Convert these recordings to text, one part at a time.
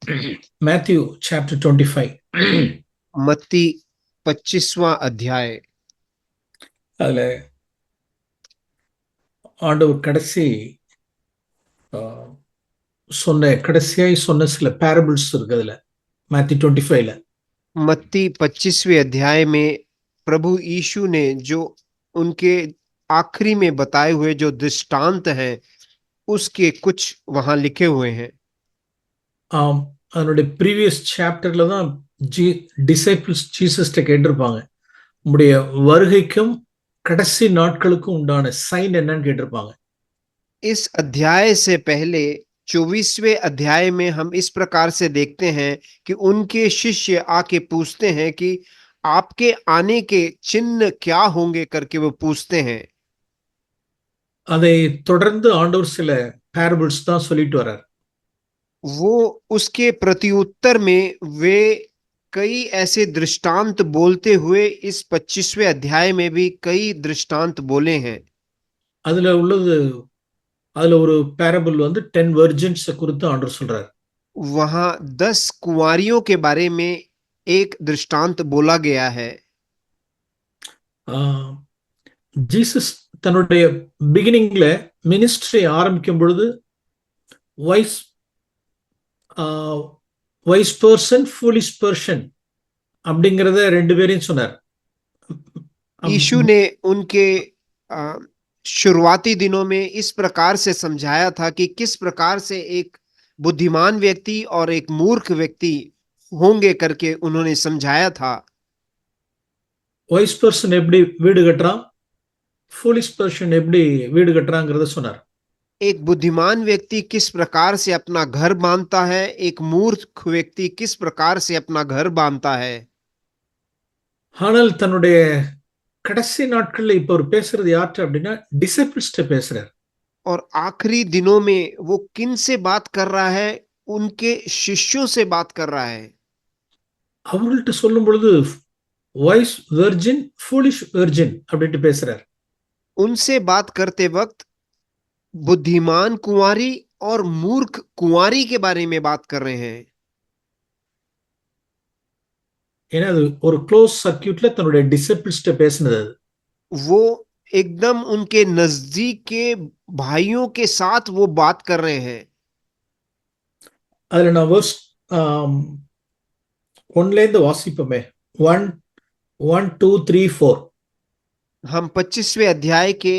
Matthew chapter 25. मत्ती 25वां अध्याय। அதுல ஆண்டவர் கடைசி ஆஹ், கடைசியாய் சொன்ன சில பேரபிள்ஸ் இருக்கு அதுல மேத்யூ 25ல. मत्ती 25वें अध्याय में प्रभु यीशु ने जो उनके आखिरी में बताए हुए जो दृष्टांत हैं उसके कुछ वहां लिखे हुए हैं। அதனுடைய ப்ரீவியஸ் சாப்டர்ல தான் ஜி டிசைபிள்ஸ் ஜீசஸ்ட கேட்டிருப்பாங்க, உங்களுடைய வருகைக்கும் கடைசி நாட்களுக்கும் உண்டான சைன் என்னன்னு கேட்டிருப்பாங்க. इस अध्याय से पहले 24वें अध्याय में हम इस प्रकार से देखते हैं कि उनके शिष्य आके पूछते हैं कि आपके आने के चिन्ह क्या होंगे करके वो पूछते हैं। அதை தொடர்ந்து ஆண்டவர் சில பேரபிள்ஸ் தான் சொல்லிட்டு வர்றார். वो उसके प्रत्युत्तर में वे कई ऐसे दृष्टांत बोलते हुए इस 25वें अध्याय में भी कई दृष्टांत बोले हैं। அதுல உள்ளது அதுல ஒரு பேரபிள் வந்து 10 வெர்ஜின்ஸ் குறித்து ஆண்டவர் சொல்றார். वहां 10 कुंवारियों के बारे में एक दृष्टांत बोला गया है। ஜீசஸ் தன்னுடைய பிகினிங்ல மினிஸ்ட்ரி ஆரம்பிக்கும் பொழுது wise wise person foolish person அப்படிங்கிறத ரெண்டு பேரையும் சொன்னார். यीशु ने उनके शुरुआती दिनों में इस प्रकार से समझाया था कि किस प्रकार से एक बुद्धिमान व्यक्ति और एक मूर्ख व्यक्ति होंगे करके उन्होंने समझाया था। வைஸ் பர்சன் எப்படி வீடு கட்டுறான், ஃபூலிஷ் பர்சன் எப்படி வீடு கட்டுறாங்கிறத சொன்னார். एक बुद्धिमान व्यक्ति किस प्रकार से अपना घर बांधता है, एक मूर्ख व्यक्ति किस प्रकार से अपना घर बांधता है। ஆனால் தன்னுடைய கடைசி நாட்கள்ல இப்ப அவர் பேசுறது யார்கிட்ட அப்படின்னா டிசைபிள்ஸ்ட பேசுறார். और आखिरी दिनों में वो किन से बात कर रहा है, उनके शिष्यों से बात कर रहा है। அவங்கள்ட்ட சொல்லும் பொழுது வைஸ் வெர்ஜின் ஃபூலிஷ் வெர்ஜின் அப்படின்ட்டு பேசுறார். उनसे बात करते वक्त बुद्धिमान कुंवारी और मूर्ख कुंवारी के बारे में बात कर रहे हैं। ஏன்னா அது ஒரு க்ளோஸ் சர்க்கியூட்ல தன்னுடைய டிசைபிள்ஸ்ட பேசினது அது. वो एकदम उनके नजदीक के भाइयों के साथ वो बात कर रहे हैं। அதுல நான் verse ஒன்ல இருந்து வாசிப்போமே. 1 1 2 3 4. हम 25वें अध्याय के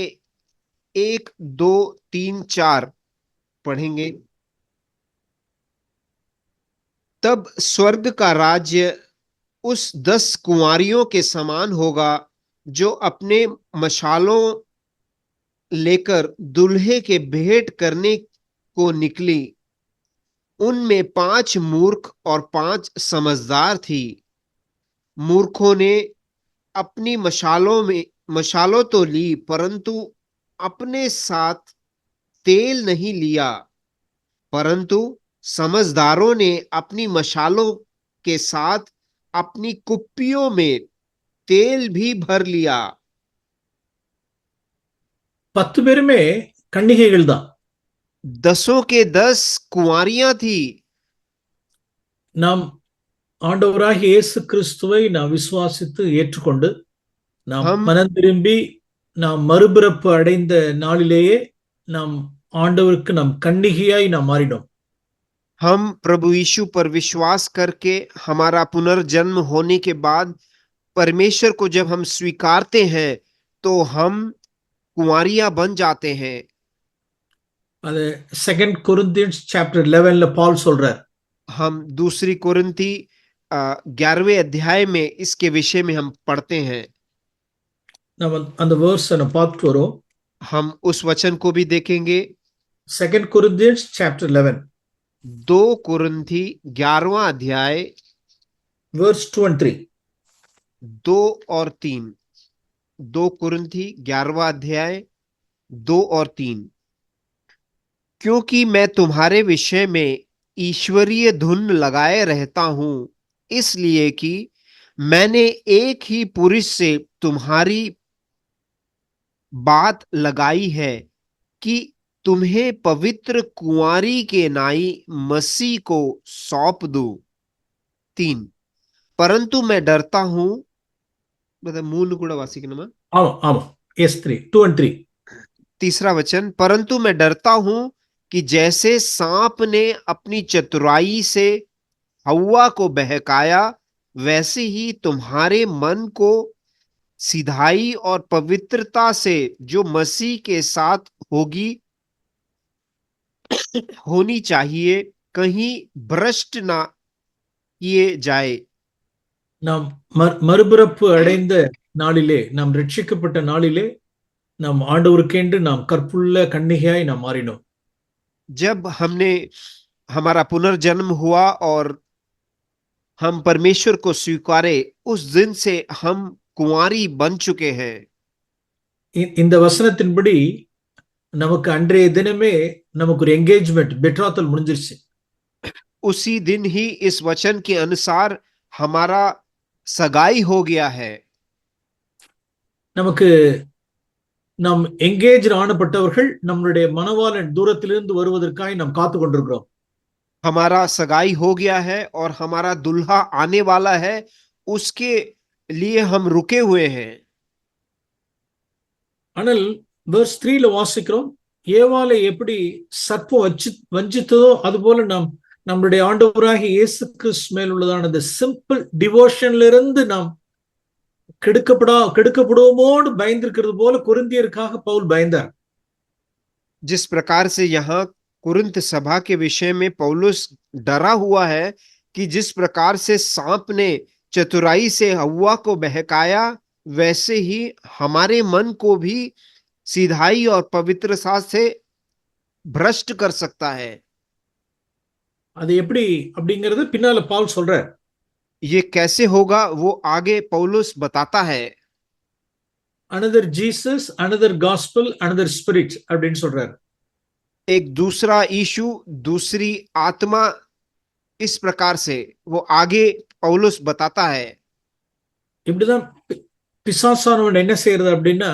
1 2 3 4 पढ़ेंगे। तब स्वर्ग का राज्य उस 10 कुंवारियों के समान होगा जो अपने मशालों लेकर दूल्हे के भेंट करने को निकली। उनमें 5 मूर्ख और 5 समझदार थी। मूर्खों ने अपनी मशालों तो ली, परंतु अपने साथ तेल नहीं लिया। परंतु समझदारों ने अपनी मशालों के साथ अपनी कुप्पियों में तेल भी भर लिया। 10 பேருமே கன்னிகைகள் தான். 10 के 10 कुंवारियां थी। நாம் ஆண்டவராகிய இயேசு கிறிஸ்துவை நாம் விசுவாசித்து ஏற்றுக்கொண்டு நாம் हम மனம் திரும்பி நாம் மறுபிறப்பு அடைந்த நாளிலேயே நாம் ஆண்டவருக்கு நாம் கன்னிகையாய் நாம் மாறினோம். हम प्रभु यीशु पर विश्वास करके हमारा पुनर्जन्म होने के बाद परमेश्वर को जब हम स्वीकारते हैं तो हम कुंवारियां बन जाते हैं। அது 2 கொரிந்தியன்ஸ் சாப்டர் 11ல பால் சொல்றார். हम दूसरी कुरिन्थी 11वें अध्याय में इसके विषय में हम पढ़ते हैं। நம்ம அந்த வேர்ஸை நம்ம பார்த்துட்டு வரோம். हम उस वचन को भी देखेंगे। 2 கொரிந்தியன்ஸ் சாப்டர் 11 2 कुरिन्थी 11वां अध्याय verse 2 and 3. 2 और 3। 2 कुरिन्थी 11वां अध्याय 2 और 3। क्योंकि मैं तुम्हारे विषय में ईश्वरीय धुन लगाए रहता हूं, इसलिए कि मैंने एक ही पुरुष से तुम्हारी बात लगाई है कि तुम्हें पवित्र कुंवारी के नाई मसीह को सौंप दूं। 3, परंतु मैं डरता हूं, मतलब मूल गुण वासिकनमा। ஆமா ஆமா எஸ் 3 2 and 3. तीसरा वचन, परंतु मैं डरता हूं कि जैसे सांप ने अपनी चतुराई से हव्वा को बहकाया, वैसे ही तुम्हारे मन को सिधाई और पवित्रता से जो मसीह के साथ होगी होनी चाहिए, कहीं भ्रष्ट ना किए जाए। நாம் மறுபிறப்பு அடைந்த நாளிலே, நாம் ரட்சிக்கப்பட்ட நாளிலே, நாம் ஆண்டவருக்கென்று நாம் கற்புள்ள கன்னிகையாய் நாம் மாறினோம். जब हमने हमारा पुनर्जन्म हुआ और हम परमेश्वर को स्वीकारे, उस दिन से हम कुंवारी बन चुके हैं। இந்த வசனத்தின்படி நமக்கு அன்றைய தினமே நமக்கு ஒரு என்கேஜ்மெண்ட் பெட்ராத்தல் முடிஞ்சிருச்சு. उसी दिन ही इस वचन के अनुसार हमारा सगाई हो गया है। நமக்கு நாம் என்கேஜ் ஆனப்பட்டவர்கள் நம்மளுடைய மணவாளன் தூரத்திலிருந்து வருவதற்காக நாம் காத்து கொண்டிருக்கிறோம். हमारा सगाई हो गया है और हमारा दुल्हा आने वाला है, उसके लिए हम रुके हुए हैं। ஆனால் வெர்ஸ் 3ல வாசிக்கிறோம், ஏவாளை எப்படி சர்ப்பம் வஞ்சித்ததோ அதுபோல நாம் நம்மளுடைய ஆண்டவராகிய இயேசு கிறிஸ்து மேல் உள்ளதான அந்த சிம்பிள் டிவோஷன்ல இருந்து நாம் கெடுக்கப்படுவோமோன்னு பயந்திருக்கிறது போல கொரிந்தியருக்காக பவுல் பயந்தார். जिस प्रकार से यहाँ कुरिन्थ सभा के विषय में पौलुस डरा हुआ है कि जिस प्रकार से सांप ने चतुराई से हव्वा को बहकाया, वैसे ही हमारे मन को भी सीधाई और पवित्रता से भ्रष्ट कर सकता है। அது எப்படி அப்படிங்கறது பின்னால பவுல் சொல்றார். ये कैसे होगा वो आगे पौलुस बताता है। another Jesus, another gospel, another spirit அப்படின்னு சொல்றார். एक दूसरा यीशु, दूसरी आत्मा, इस प्रकार से वो आगे पौलुस बताता है। இப்படிதான் பிசாசானவன் என்ன செய்யறது அப்படின்னா,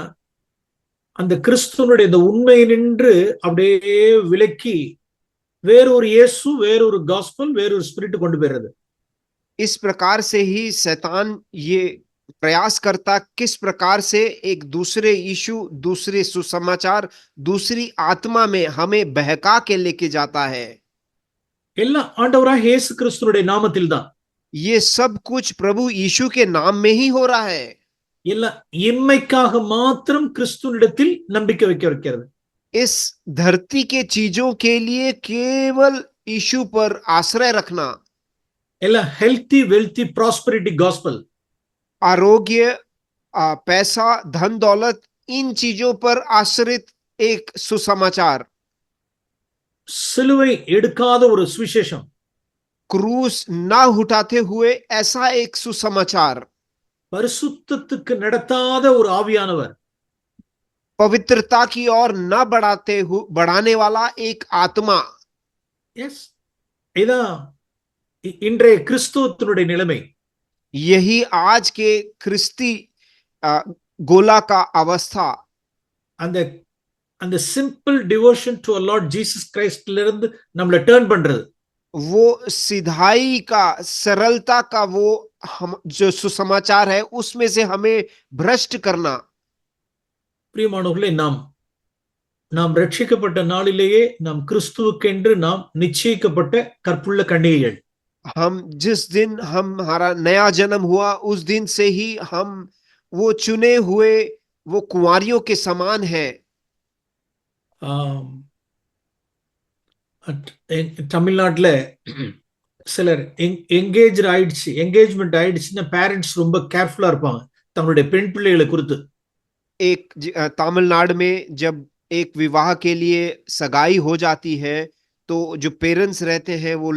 அந்த கிறிஸ்துவனுடைய இந்த உண்மை நின்று அப்படியே விலக்கி வேறொரு இயேசு, வேறொரு காஸ்பல், வேறொரு ஸ்பிரிட் கொண்டு போயிடுறது. इस प्रकार से ही शैतान ये प्रयास करता, किस प्रकार से एक दूसरे यीशु, दूसरे सुसमाचार, दूसरी आत्मा में हमें बहका के लेके जाता है। எல்லாம் ஆண்டவராக இயேசு கிறிஸ்துனுடைய நாமத்தில் தான். ये सब कुछ प्रभु यीशु के नाम में ही हो रहा है। எல்லாம் இம்மைக்காக மாத்திரம் கிறிஸ்துவினிடத்தில் நம்பிக்கை வைக்கிறது. इस धरती के चीजों के लिए केवल यीशु पर आश्रय रखना। எல்லாம் हेल्थी वेल्थी प्रॉस्पेरिटी गॉस्पेल, आरोग्य, पैसा, धन दौलत, इन चीजों पर आश्रित एक सुसमाचार। சிலுவை எடுக்காத ஒரு சுவிசேஷம், क्रूस ना उठाते हुए ऐसा एक सुसमाचार। பரிசுத்தத்துக்கு நடத்தாத ஒரு ஆவியானவர், पवित्रता की ओर न बढ़ाने वाला एक आत्मा। எஸ், இதான் இன்றைய கிறிஸ்துவத்தினுடைய நிலைமை. यही आज के ख्रिस्ती गोला का अवस्था। அந்த அந்த simple devotion to Lord Jesus கிரைஸ்ட்ல இருந்து நம்மள டர்ன் பண்றது, वो सिधाई का, सरलता का वो हम जो सुसमाचार है उसमें से हमें भ्रष्ट करना। பிரியமானவர்களே, நாம் ரட்சிக்கப்பட்ட நாளிலேயே நாம் கிறிஸ்துவுக்கென்று நாம் நிச்சயிக்கப்பட்ட கற்புள்ள கன்னிகைகள். हम जिस दिन हमारा नया जन्म हुआ, उस दिन से ही हम वो चुने हुए वो कुंवारियों के समान है। தமிழ்நாட்டுல சிலர் என்கேஜ்மெண்ட் ஆயிடுச்சுன்னா பேரண்ட்ஸ் ரொம்ப கேர்ஃபுல்லா இருப்பாங்க தங்களுடைய பெண் பிள்ளைகளை குறித்து. एक तमिलनाडु में जब एक विवाह के लिए सगाई हो जाती है, तो जो पेरेंट्स रहते हैं वो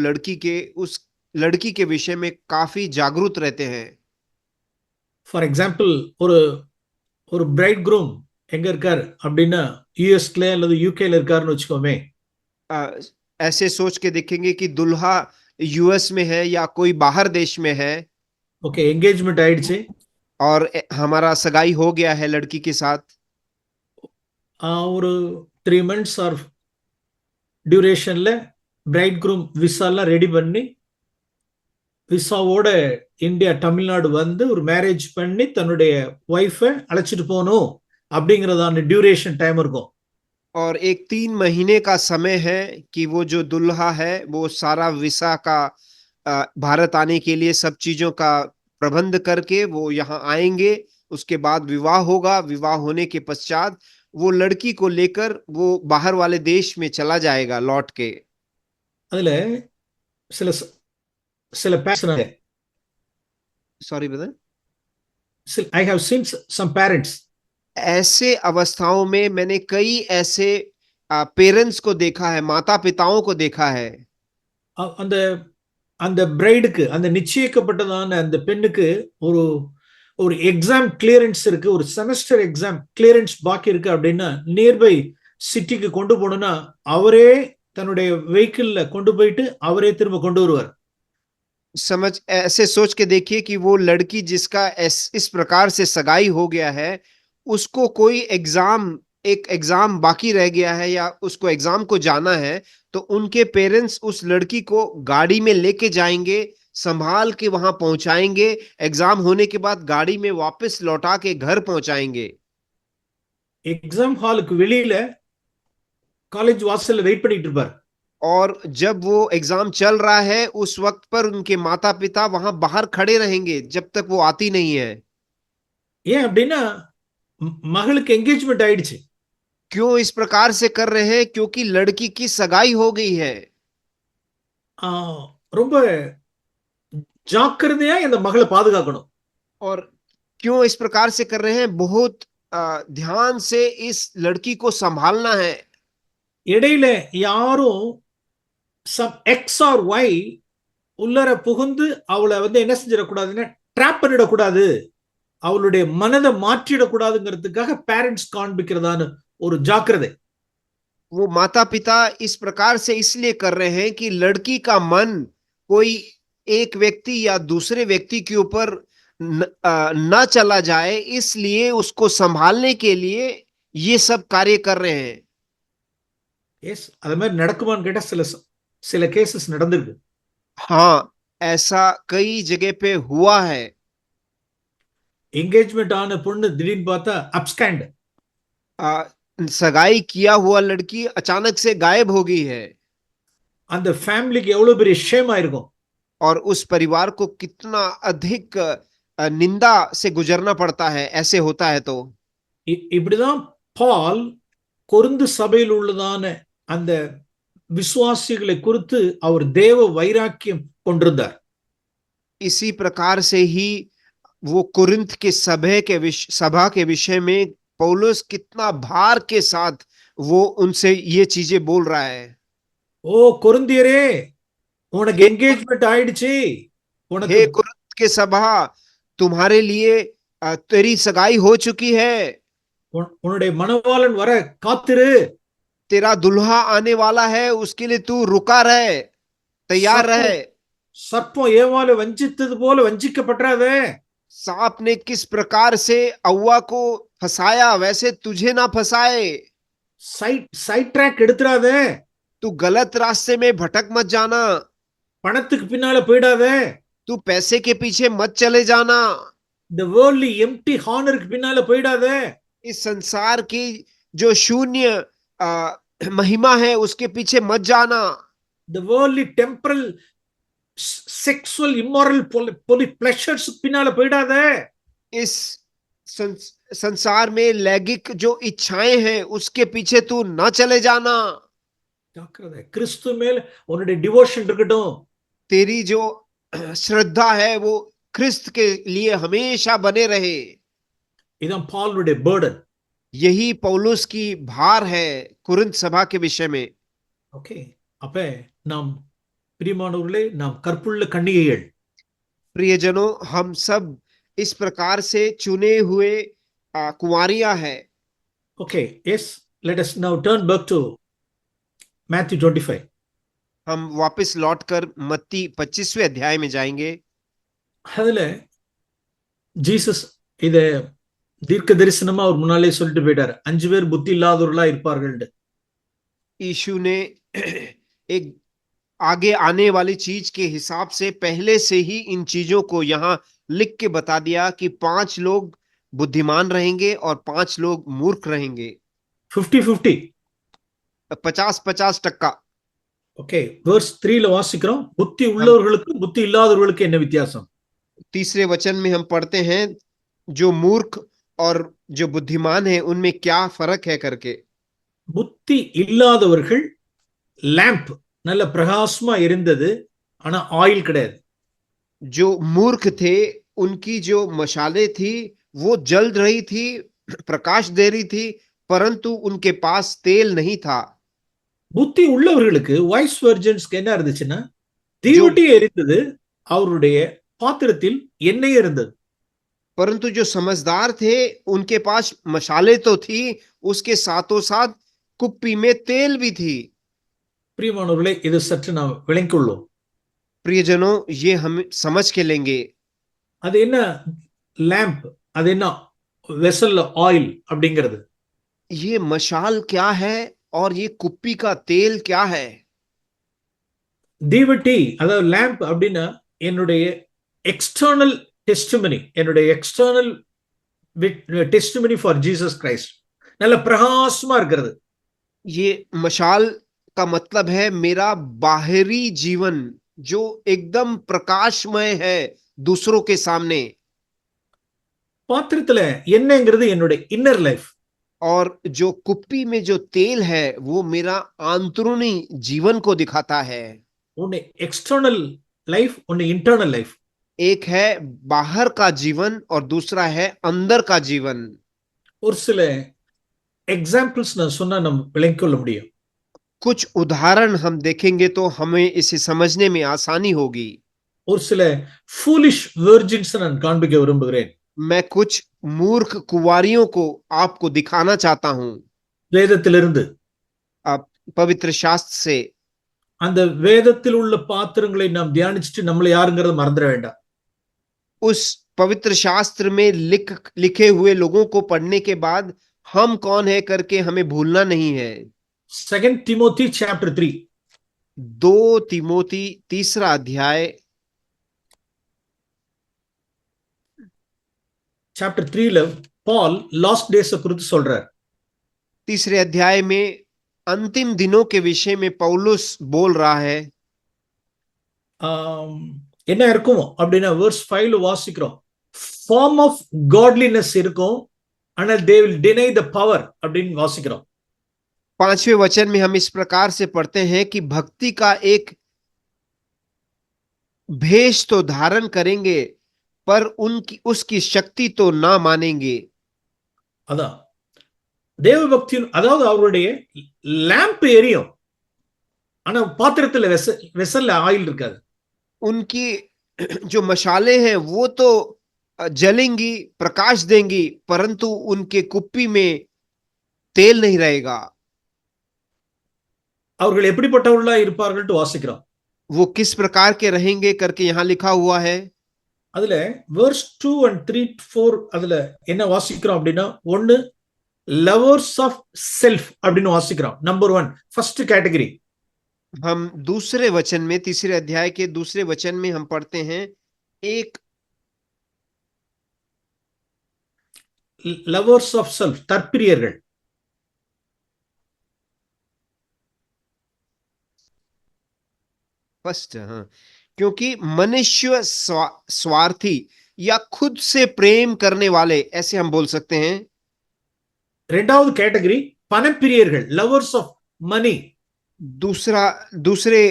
उस लड़की के विषय में काफी जागरूक रहते हैं। ஃபார் எக்ஸாம்பிள், ஒரு பிரைட் க்ரூம் எங்க இருக்கார் அப்படின்னா யூஎஸ்ல அல்லது யூகேல இருக்காருன்னு வச்சுக்கோமே, ऐसे सोच के देखेंगे कि दुल्हा यूएस में है या कोई बाहर देश में है। ஓகே, என்கேஜ்மெண்ட் ஆயிடுச்சு, और हमारा सगाई हो गया है लड़की के साथ। ஒரு 3 months ஆர் டியூரேஷன்ல பிரைட் குரூம் விசா எல்லாம் ரெடி பண்ணி விசாவோட இந்தியா தமிழ்நாடு வந்து ஒரு மேரேஜ் பண்ணி தன்னுடைய ஒய்ஃபை அழைச்சிட்டு போகணும் அப்படிங்கறதான டியூரேஷன் டைம் இருக்கும். और एक 3 महीने का समय है कि वो जो दुल्हा है वो सारा वीसा का भारत आने के लिए सब चीजों का प्रबंध करके वो यहाँ आएंगे। उसके बाद विवाह होगा। विवाह होने के पश्चात वो लड़की को लेकर वो बाहर वाले देश में चला जाएगा लौट के। அதுல சில சில பேசுறாங்க. Sorry brother. I have seen some parents. ऐसे अवस्थाओं में मैंने कई ऐसे पेरेंट्स को देखा है, माता पिताओं को देखा है। அந்த அந்த பிரைடுக்கு அந்த நிச்சயிக்கப்பட்டதான அந்த பெண்ணுக்கு ஒரு ஒரு எக்ஸாம் கிளியரன்ஸ் இருக்கு, ஒரு செமஸ்டர் எக்ஸாம் கிளியரன்ஸ் பாக்கி இருக்கு அப்படின்னா நியர்பை சிட்டிக்கு கொண்டு போகணும்னா அவரே தன்னுடைய வெஹிக்கிள்ல கொண்டு போயிட்டு அவரே திரும்ப கொண்டு வருவார். समझ ऐसे सोच के देखिए कि वो लड़की जिसका इस प्रकार से सगाई हो गया है उसको कोई एक एग्जाम बाकी रह गया है या उसको एग्जाम को जाना है, तो उनके पेरेंट्स उस लड़की को गाड़ी में लेके जाएंगे, संभाल के वहां पहुंचाएंगे। एग्जाम होने के बाद गाड़ी में वापस लौटा के घर पहुंचाएंगे। எக்ஸாம் ஹாலுக்கு வெளியில காலேஜ் வாசல்ல வெயிட் பண்ணிட்டு இருப்பார். और जब वो एग्जाम चल रहा है उस वक्त पर उनके माता पिता वहां बाहर खड़े रहेंगे जब तक वो आती नहीं है। ஏன் அப்படின்னா மகளுக்கு என்கேஜ்மெண்ட் ஆயிடுச்சு. क्यों इस प्रकार से कर रहे हैं? क्योंकि लड़की की सगाई हो गई है। ரொம்ப ஜாக்கிரதையா இந்த மகளை பாதுகாக்கணும். और क्यों इस प्रकार से कर रहे हैं? बहुत ध्यान से इस लड़की को संभालना है। இடையில யாரும் சம் எக்ஸ் ஆர் ஒய் உள்ளர புகுந்து அவளை வந்து என்ன செஞ்சிடக்கூடாதுன்னா ட்ராப் பண்ணிடக்கூடாது, அவளுடைய மனதை மாற்றிடக்கூடாதுங்கிறதுக்காக பேரண்ட்ஸ் காண்பிக்கிறதான ஒரு ஜாக்கிரதை. वो माता पिता इस प्रकार से इसलिए कर रहे हैं कि लड़की का मन कोई एक व्यक्ति या दूसरे व्यक्ति के ऊपर न चला जाए, इसलिए उसको संभालने के लिए ये सब कार्य कर रहे हैं। எஸ், அது மாதிரி நடக்குமான்னு கேட்டா சில சில கேसेस நடந்திருக்கு. हाँ, ऐसा कई जगह पे हुआ है। என்கேஜ்மெண்ட் ஆன பொண்ணு திடீர்னு பார்த்தா அப்ஸ்கேண்ட், सगाई किया हुआ लड़की अचानक से गायब हो गई है। அந்த ஃபேமிலிக்கு எவ்வளவு பெரிய ஷேம் ஆயிருக்கும். और उस परिवार को कितना अधिक निंदा से गुजरना पड़ता है ऐसे होता है। तो இப்படிதான் பால் கொரிந்து சபையில் உள்ளதான அந்த விசுவாசிகளை குறித்து அவர் தேவ வைராக்கியம் கொண்டிருந்தார். इसी प्रकार से ही वो कुरिन्थ के सभा के विषय में पौलुस कितना भार के साथ वो उनसे ये चीजें बोल रहा है। ஓ கொரிந்தியரே, உனக்கு என்கேஜ்மெண்ட் ஆயிடுச்சு, உனக்கு हे कुरिन्थ के सभा, तुम्हारे लिए तेरी सगाई हो चुकी है, உன்னுடைய மணவாளன் வர காத்திரு, तेरा दुल्हा आने वाला है, उसके लिए तू रुका रहे, तैयार रहे। சர்ப்பம் ஏவாளை வஞ்சித்தது போல வஞ்சிக்கப்படாதே। सांप ने किस प्रकार से अव्वा को फंसाया वैसे तुझे ना फंसाए। साइड ट्रैक எடுத்துறாதே, तू गलत रास्ते में भटक मत जाना, பணத்துக்கு பின்னால போய்டாதே, तू पैसे के पीछे मत चले जाना, the worldly empty honorக்கு பின்னால போய்டாதே, इस संसार की जो शून्य महिमा है उसके पीछे मत जाना, the worldly temporal sexual immoral pleasures பின்னால போய்டாதே, इस संसार में लैंगिक जो इच्छाएं हैं उसके पीछे तू ना चले जाना। ஜாக்கிரதை, கிறிஸ்து மேல் உன்னுடைய டிவோஷன் இருக்கட்டும், तेरी जो श्रद्धा है वो ख्रिस्त के लिए हमेशा बने रहे। இதான் பாலுடைய burden. यही पौलुस की भार है कुरिन्थ सभा के विषय में। ஓகே, அப்ப நாம் பிரியமானவர்களே, நாம் கற்புள்ள கன்னிகைகள், प्रियजनों, हम सब इस प्रकार से चुने हुए कुंवारियां हैं। Okay, yes, let us now turn back to Matthew 25. हम वापस लौटकर मत्ती 25वें अध्याय में जाएंगे। அதுல ஜீசஸ் இத தீர்க்க தரிசனமா அவர் முன்னாலே சொல்லிட்டு போயிட்டாரு, 5 பேர் புத்தி இல்லாதவர்களா இருப்பார்கள்। यीशु ने एक आगे आने वाली चीज के हिसाब से पहले से ही इन चीजों को यहाँ लिख के बता दिया कि 5 लोग बुद्धिमान रहेंगे और 5 लोग मूर्ख रहेंगे। 50-50. 50-50%। ஓகே, வேர்ஸ் 3ல வாசிக்கிறோம், புத்தி हम உள்ளவர்களுக்கு புத்தி இல்லாதவர்களுக்கு என்ன வித்தியாசம்? तीसरे वचन में हम पढ़ते हैं जो मूर्ख और जो बुद्धिमान है उनमें क्या फर्क है करके। புத்தி இல்லாதவர்கள் லேம்ப் நல்ல பிரகாசமா இருந்தது, ஆனா ஆயில் கிடையாது. जो मूर्ख थे उनकी जो मशालें थी वो जल रही थी, प्रकाश दे रही थी, परंतु उनके पास तेल नहीं था। புத்தி உள்ளவர்களுக்கு வைஸ் வெர்ஜன்ஸ்க்கு என்ன இருந்துச்சுன்னா, जो தீவட்டி எரிந்தது, அவருடைய பாத்திரத்தில் எண்ணெய் இருந்தது. परंतु जो समझदार थे उनके पास मशाले तो थी, उसके साथों साथ कुप्पी में तेल भी थी। பிரியமானவர்களே, இது சற்று நாம் விளங்கிக்கொள்ளும். प्रियजनों, ये हम समझ के लेंगे। அது என்ன லேம்ப், அது என்ன வெசல்ல ஆயில் அப்படிங்கிறது? ये मशाल क्या है और ये कुप्पी का तेल क्या है? தீவட்டி அதாவது லேம்ப் அப்படின்னா என்னுடைய எக்ஸ்டர்னல் டெஸ்டிமனி, என்னுடைய external testimony for Jesus Christ, நல்ல பிரகாசமா இருக்கிறது. ये मशाल का मतलब है मेरा बाहरी जीवन जो एकदम प्रकाशमय है दूसरों के सामने। பாத்திரத்துல எண்ணெய்ங்கிறது என்னுடைய இன்னர் லைஃப். और जो कुप्पी में जो तेल है वो मेरा अंदरूनी जीवन को दिखाता है। ஒன்னு எக்ஸ்டர்னல் லைஃப், ஒன்னு இன்டர்னல் லைஃப். एक है बाहर का जीवन और दूसरा है अंदर का जीवन। ஒரு சில எக்ஸாம்பிள்ஸ் நான் சொன்னா நம்ம விளங்கிக் கொள்ள முடியும். कुछ उदाहरण हम देखेंगे तो हमें इसे समझने में आसानी होगी। ஒரு சில ஃபூலிஷ் வெர்ஜின்ஸ் நான் காண்பிக்க விரும்புகிறேன். मैं कुछ मूर्ख कुंवारियों को आपको दिखाना चाहता हूं வேதத்திலிருந்து. पवित्र शास्त्र से। அந்த வேதத்தில் உள்ள பாத்திரங்களை நாம் தியானிச்சுட்டு நம்மள யாருங்கிறத மறந்துட வேண்டாம். उस पवित्र शास्त्र में लिखे हुए लोगों को पढ़ने के बाद हम कौन है करके हमें भूलना नहीं है। 2 Timothy chapter 3. 2 तिमोथी 3 अध्याय chapter 3ல பால் லாஸ்ட் டேஸ் குறித்து சொல்றார். 3 अध्याय में अंतिम दिनों के विषय में पौलुस बोल रहा है। என்ன இருக்கும் அப்படின்னா verse 5ல வாசிக்கிறோம், form of godliness இருக்கும், ஆனால் they will deny the power அப்படின்னு வாசிக்கிறோம். 5वें वचन में हम इस प्रकार से पढ़ते हैं कि भक्ति का एक भेष तो धारण करेंगे पर उसकी शक्ति तो ना मानेंगे। அதான் தேவ பக்தியின், அதாவது அவருடைய லேம்ப் எரியும், ஆனா பாத்திரத்துல வெசல்ல ஆயில் இருக்காது. उनकी जो मशाले हैं वो तो जलेंगी, प्रकाश देंगी, परंतु उनके कुप्पी में तेल नहीं रहेगा। அவர்கள் எப்படிப்பட்டவர்களா இருப்பார்கள் வாசிக்கிறோம். वो किस प्रकार के रहेंगे करके यहाँ लिखा हुआ है। அதுல verse 2 and 3 4 அதுல என்ன வாசிக்கிறோம் அப்படின்னா, ஒன்னு லவர்ஸ் ஆஃப் செல்ஃப் அப்படின்னு வாசிக்கிறோம். Number 1 first category. हम दूसरे वचन में 3 अध्याय के दूसरे वचन में हम पढ़ते हैं एक லவர்ஸ் ஆஃப் செல்ஃப், தற்பிரியர்கள். फर्स्ट, हाँ, क्योंकि मनुष्य स्वार्थी या खुद से प्रेम करने वाले, ऐसे हम बोल सकते हैं। ரெண்டாவது கேட்டகரி பணப்பிரியர்கள், லவர்ஸ் ஆஃப் மணி. दूसरे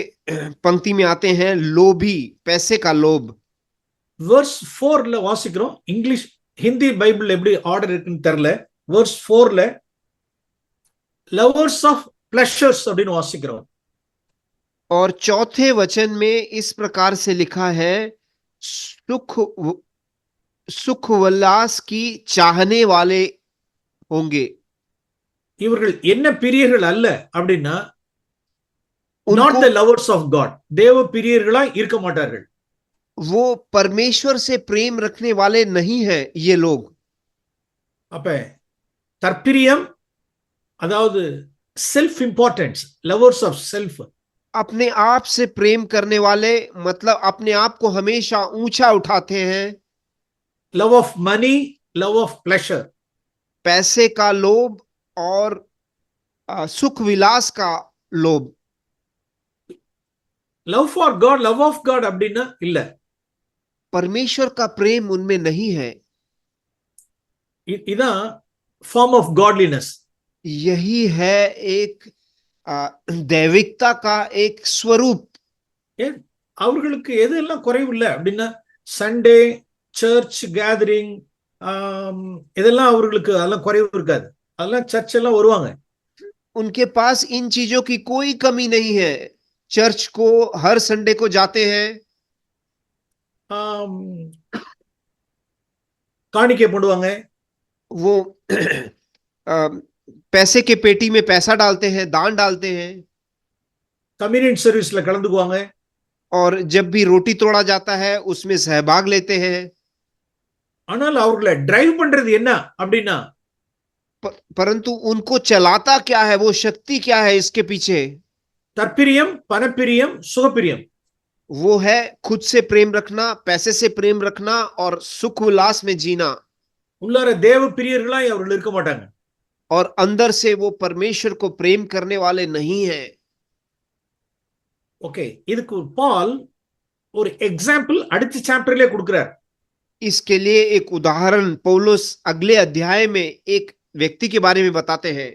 पंक्ति में आते हैं लोभी, पैसे का लोभ। verse 4ல வாசிக்கிறோம். இங்கிலீஷ் ஹிந்தி பைபிள் எப்படி ஆர்டர் இருக்குன்னு தெரியல. verse 4ல லவர்ஸ் ஆஃப் பிளஷர்ஸ் அப்படின்னு வாசிக்கிறோம். और चौथे वचन में इस प्रकार से लिखा है सुख उल्लास की चाहने वाले होंगे। இவர்கள் என்ன பிரியர்கள் அல்ல அப்படின்னா, not the lovers of God, தேவ பிரியர்களா இருக்க மாட்டார்கள். वो परमेश्वर से प्रेम रखने वाले नहीं हैं ये लोग। அப்ப தற்பிரியம், அதாவது self importance, lovers of self, अपने आप से प्रेम करने वाले, मतलब अपने आप को हमेशा ऊंचा उठाते हैं। love of money, love of pleasure. पैसे का लोभ और सुख विलास का लोभ। Love for God, love of God அப்படின்னா இல்ல. परमेश्वर का प्रेम उनमें नहीं है। இதான் form of godliness. यही है एक दैविकता का एक स्वरूप। ஏன் அவர்களுக்கு எதெல்லாம் குறைவு இல்லை அப்படின்னா சண்டே சர்ச் கேதரிங் இதெல்லாம் அவர்களுக்கு அதெல்லாம் குறைவு இருக்காது. அதெல்லாம் சர்ச் எல்லாம் வருவாங்க. उनके पास इन चीजों की कोई कमी नहीं है। चर्च को हर संडे को जाते हैं, ஆம், காணிக்கை பண்ணுவாங்க, वो पैसे के पेटी में पैसा डालते हैं, दान डालते हैं, கம்யூனியன் சர்வீஸ்ல கலந்துக்குவாங்க. और जब भी रोटी तोड़ा जाता है उसमें सहभाग लेते हैं। ஆனால் அவர்களை டிரைவ் பண்றது என்ன அப்படின்னா परंतु उनको चलाता क्या है, वो शक्ति क्या है इसके पीछे? தற்பிரியம், பணப்பிரியம், சுகப்பிரியம். वो है खुद से प्रेम रखना, पैसे से प्रेम रखना और सुख उल्लास में जीना। உள்ளார தேவ பிரியர்களாய் அவர்கள் இருக்க மாட்டாங்க. और अंदर से वो परमेश्वर को प्रेम करने वाले नहीं है। ஓகே, இதுக்கு பால் ஒரு எக்ஸாம்பிள் அடுத்த சாப்டர்லயே கொடுக்கிறார். इसके लिए एक उदाहरण पौलुस अगले अध्याय में एक व्यक्ति के बारे में बताते हैं।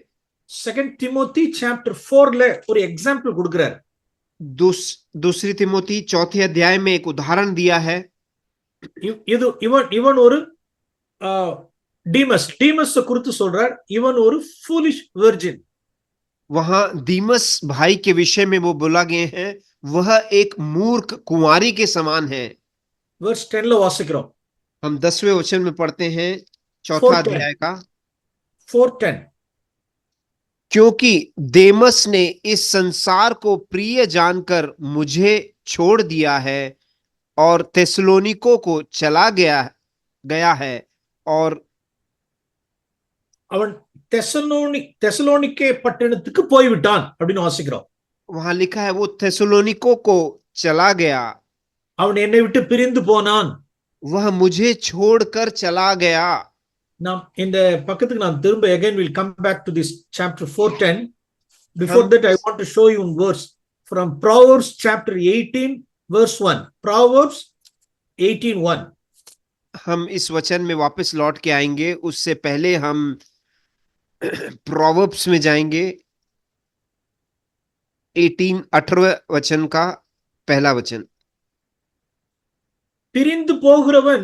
செகண்ட் திமோத்தி சாப்டர் 4ல ஒரு எக்ஸாம்பிள் கொடுக்கிறார். दूसरी तिमोथी चौथे अध्याय में एक उदाहरण दिया है। இது இவன் ஒரு டீமஸ் டீமஸ் குறித்து சொல்றார். இவன் ஒரு ஃபூலிஷ் வெர்ஜின். वहां दीमस भाई के विषय में वो बोला गए हैं, वह एक मूर्ख कुंवारी के समान है। verse 10ல வாசிக்கிறோம். हम 10वें वचन में पढ़ते हैं, चौथा 4:10 अध्याय का। 4:10 क्योंकि देमस ने इस संसार को प्रिय जानकर मुझे छोड़ दिया है और थेसलोनिको को चला गया है। और அவன் தெசலோனிக்கே பட்டணத்துக்கு போய்விட்டான் அப்படின்னு வாசிக்கிறோம். वहां लिखा है वो थेसलोनिको को चला गया, அவன் என்னை விட்டு பிரிந்து போனான். वह मुझे छोड़कर चला गया। நாம் இந்த பக்கத்துக்கு நான் திரும்ப again will come back to this chapter 4:10. Before that I want to show you one verse from Proverbs chapter 18 verse 1. Proverbs 18:1. हम इस वचन में वापस लौट के आएंगे, उससे पहले हम प्रोवर्ब्स में जाएंगे। 18 वचन का पहला वचन। பிரிந்து போகிறவன்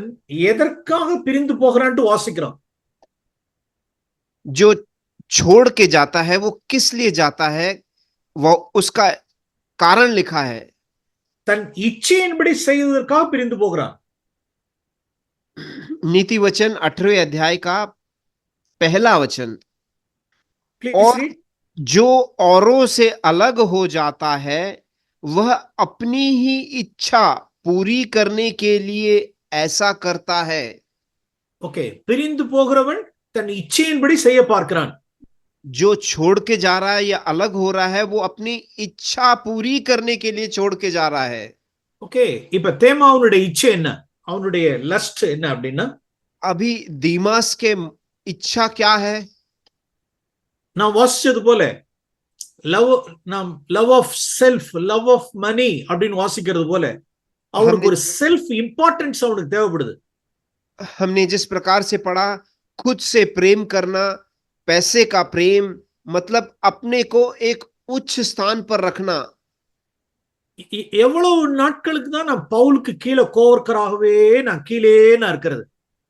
எதற்காக பிரிந்து போகிறான்ட்டு வாசிக்கிறோம். जो छोड़ के जाता है वो किस लिए जाता है, वो उसका कारण लिखा है। தன் இச்சையின்படி செய்வதற்காக பிரிந்து போகிறான். नीति वचन 18वें अध्याय का पहला वचन। Please और read. जो औरों से अलग हो जाता है वह अपनी ही इच्छा पूरी करने के लिए ऐसा करता है। ஓகே, பிரிந்து போகிறவன் தன் இச்சையின்படி செய்ய பார்க்கிறான். जो छोड़ के जा रहा है या अलग हो रहा है वो अपनी इच्छा पूरी करने के लिए छोड़ के जा रहा है। ஓகே, இப்ப தேமாவுடைய இச்சை என்ன, அவனுடைய லஸ்ட் என்ன அப்படின்னா अभी दीमास के इच्छा क्या है? நான் வாசிச்சது போல love of self, love of money அப்படின்னு வாசிக்கிறது போல அவனுக்கு ஒரு செல்ஃப் இம்பார்ட்டன்ஸ் அவனுக்கு தேவைப்படுது. हमने जिस प्रकार से पढ़ा, खुद से प्रेम करना, पैसे का प्रेम, मतलब अपने को एक उच्च स्थान पर रखना। எவ்வளவு நாட்களுக்கு தான் நான் பவுலுக்கு கீழே கோவர்க்கராகவே நான் கீழே நான் இருக்கிறது.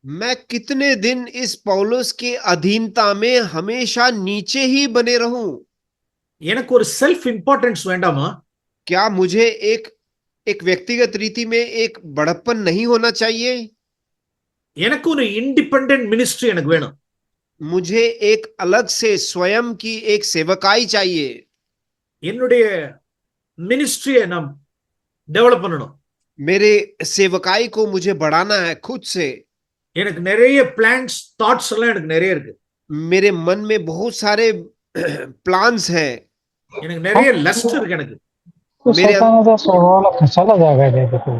मैं कितने दिन इस पौलुस के अधीनता में हमेशा नीचे ही बने रहूं? எனக்கு ஒரு செல்ஃப் இம்பார்ட்டன்ஸ் வேண்டாமா? क्या मुझे एक व्यक्तिगत रीति में एक बड़प्पन नहीं होना चाहिए? எனக்கு ஒரு இண்டிபெண்டன்ட் மினிஸ்ட்ரி எனக்கு வேணும். मुझे एक अलग से स्वयं की एक सेवकाई चाहिए। என்னுடைய மினிஸ்ட்ரியை நான் டெவலப் பண்ணணும். मेरे सेवकाई को मुझे बढ़ाना है खुद से। எனக்கு நிறைய பிளான்ஸ், தாட்ஸ் எல்லாம் எனக்கு நிறைய இருக்கு. मेरे मन में बहुत सारे प्लान्स है। எனக்கு நிறைய லஸ்ட் இருக்கு எனக்கு. तो मेरे शैतान ऐसा सोने वाला चला जाएगा कहते तो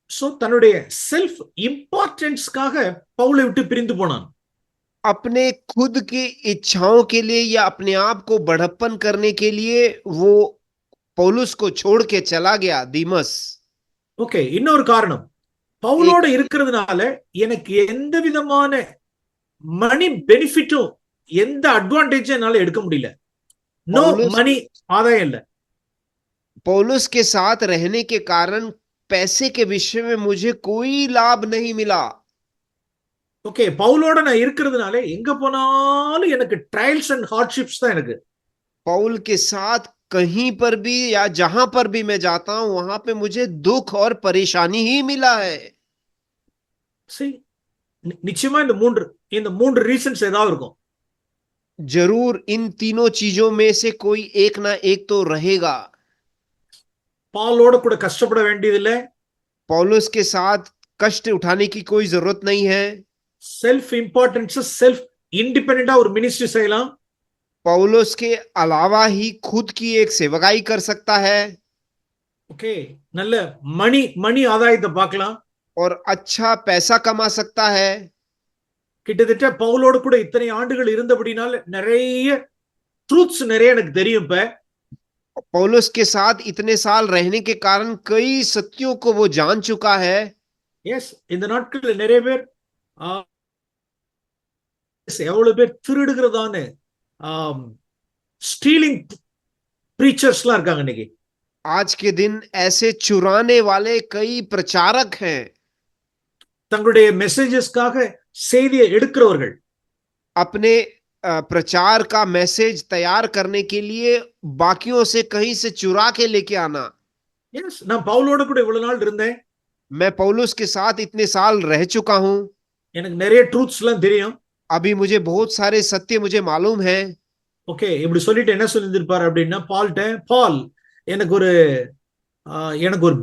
சோ தன்னுடைய செல்ஃப் இம்பார்ட்டன்ஸ்க்காக பவுலை விட்டு பிரிந்து போனான். अपने खुद की इच्छाओं के लिए या अपने आप को बढ़प्पन करने के लिए वो पौलुस को छोड़ के चला गया, दीमस। ஓகே, இன்னொரு காரணம், பவுலோட இருக்கிறதுனால எனக்கு எந்த விதமான மணி பெனிஃபிட்டும் எந்த அட்வான்டேஜும் என்னால எடுக்க முடியல. நோ மணி, ஆதாயம் இல்ல. पौलुस के साथ रहने के कारण पैसे के विषय में मुझे कोई लाभ नहीं मिला। ஓகே, பவுலோட நான் இருக்கிறதுனால எங்க போனாலும் எனக்கு ட்ரையல்ஸ் அண்ட் ஹார்ட்ஷிப்ஸ் தான் எனக்கு. पौल के साथ कहीं पर भी या जहां पर भी मैं जाता हूं वहां पे मुझे दुख और परेशानी ही मिला है। சரி, நிச்சயமா இந்த மூன்று ரீசன்ஸ் ஏதாவது இருக்கும். जरूर इन तीनों चीजों में से कोई एक ना एक तो रहेगा। பாலோட கூட கஷ்டப்பட வேண்டியதில்லை. पौलुस के साथ कष्ट उठाने की कोई जरूरत नहीं है। செல்ஃப் இம்பார்ட்டன்ஸ், செல்ஃப் இண்டிபெண்டண்டா ஒரு மினிஸ்ட்ரி செய்யலாம். पौलुस के अलावा ही खुद की एक सेवकाई कर सकता है। ஓகே, நல்ல மணி ஆதாயத்தை பார்க்கலாம். और अच्छा पैसा कमा सकता है। கிட்டத்தட்ட பவுலோட கூட இத்தனை ஆண்டுகள் இருந்தபடினால நிறைய ட்ரூத்ஸ் நிறைய எனக்கு தெரியும். இப்ப पौलुस के साथ इतने साल रहने के कारण कई सत्यों को वो जान चुका है। எஸ், இந்த நாட்கள்ல நிறைய பேர் எவ்வளவு பேர் திருடுகிறதான ஸ்டீலிங் ப்ரீச்சர்ஸ்லாம் இருக்காங்க இன்னைக்கு. आज के दिन ऐसे चुराने वाले कई प्रचारक हैं। தங்களுடைய மெசேஜஸ்க்காக செய்தியை எடுக்கிறவர்கள், अपने प्रचार का मैसेज तैयार करने के लिए बाकियों से कहीं से चुरा के लेके आना। எஸ், நான் பவுலோட கூட இவ்வளவு நாள் இருந்தேன். मैं पौलुस के साथ इतने साल रह चुका हूं। எனக்கு நிறைய ட்ரூத்ஸ் எல்லாம் தெரியும். अभी मुझे बहुत सारे सत्य मुझे मालूम है। ஓகே, இப்படி சொல்லிட்டு என்ன சொல்லியிருப்பாரு அப்படின்னா, பால் எனக்கு ஒரு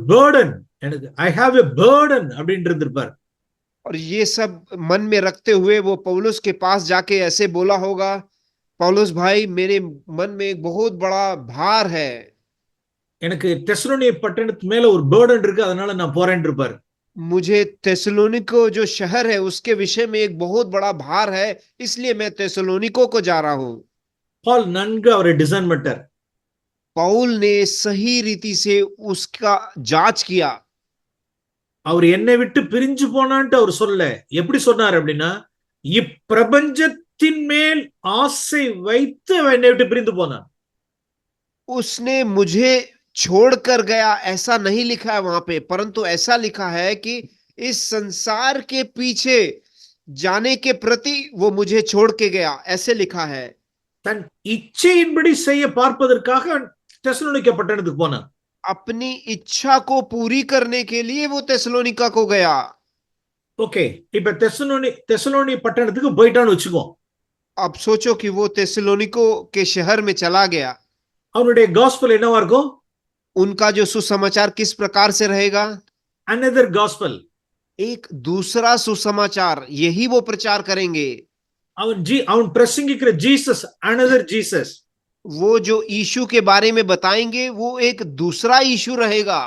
பேர்டன், எனக்கு ஐ ஹாவ் எ பேர்டன் அப்படின்னு இருந்திருப்பார். और ये सब मन में रखते हुए वो पौलुस के पास जाके ऐसे बोला होगा, पौलुस भाई मेरे मन में एक बहुत बड़ा भार है। எனக்கு தெசலோனிய பட்டணத்து மேல ஒரு பேர்டன் இருக்கு, அதனால நான் போறேன் இருப்பார். मुझे तेसलोनिको जो शहर है उसके विषय में एक बहुत बड़ा भार है, इसलिए मैं तेसलोनिको को जा रहा हूं। பால் நன்கு அவரை டிசைன் பண்ணிட்டார். पौल ने सही रीति से उसका जांच किया। அவர் என்னை விட்டு பிரிஞ்சு போனான்ட்டு அவர் சொல்ல, எப்படி சொன்னார் அப்படின்னா, இப்பிரபஞ்சத்தின் மேல் ஆசை வைத்து அவன் என்னை விட்டு பிரிந்து போனான். उसने मुझे छोड़कर गया ऐसा नहीं लिखा है वहां पे, परंतु ऐसा लिखा है कि इस संसार के पीछे जाने के प्रति वो मुझे छोड़ के गया, ऐसे लिखा है। தன் இச்சையின்படி செய்ய பார்ப்பதற்காக தெசலோனிக்க பட்டணத்துக்கு போனான். अपनी इच्छा को पूरी करने के लिए वो तेसलोनिका को गया। ஓகே, இப்ப தெசலோனி பட்டணத்துக்கு போயிட்டான்னு வச்சுக்கோ. अब सोचो कि वो तेसलोनिको के शहर में चला गया। அவனுடைய காஸ்பல் என்னவா இருக்கும்? उनका जो सुसमाचार किस प्रकार से रहेगा? another gospel. एक दूसरा सुसमाचार, यही वो प्रचार करेंगे। அவன் பிரசங்கிக்கிற ஜீசஸ் another Jesus. वो जो यीशु के बारे में बताएंगे वो एक दूसरा यीशु रहेगा।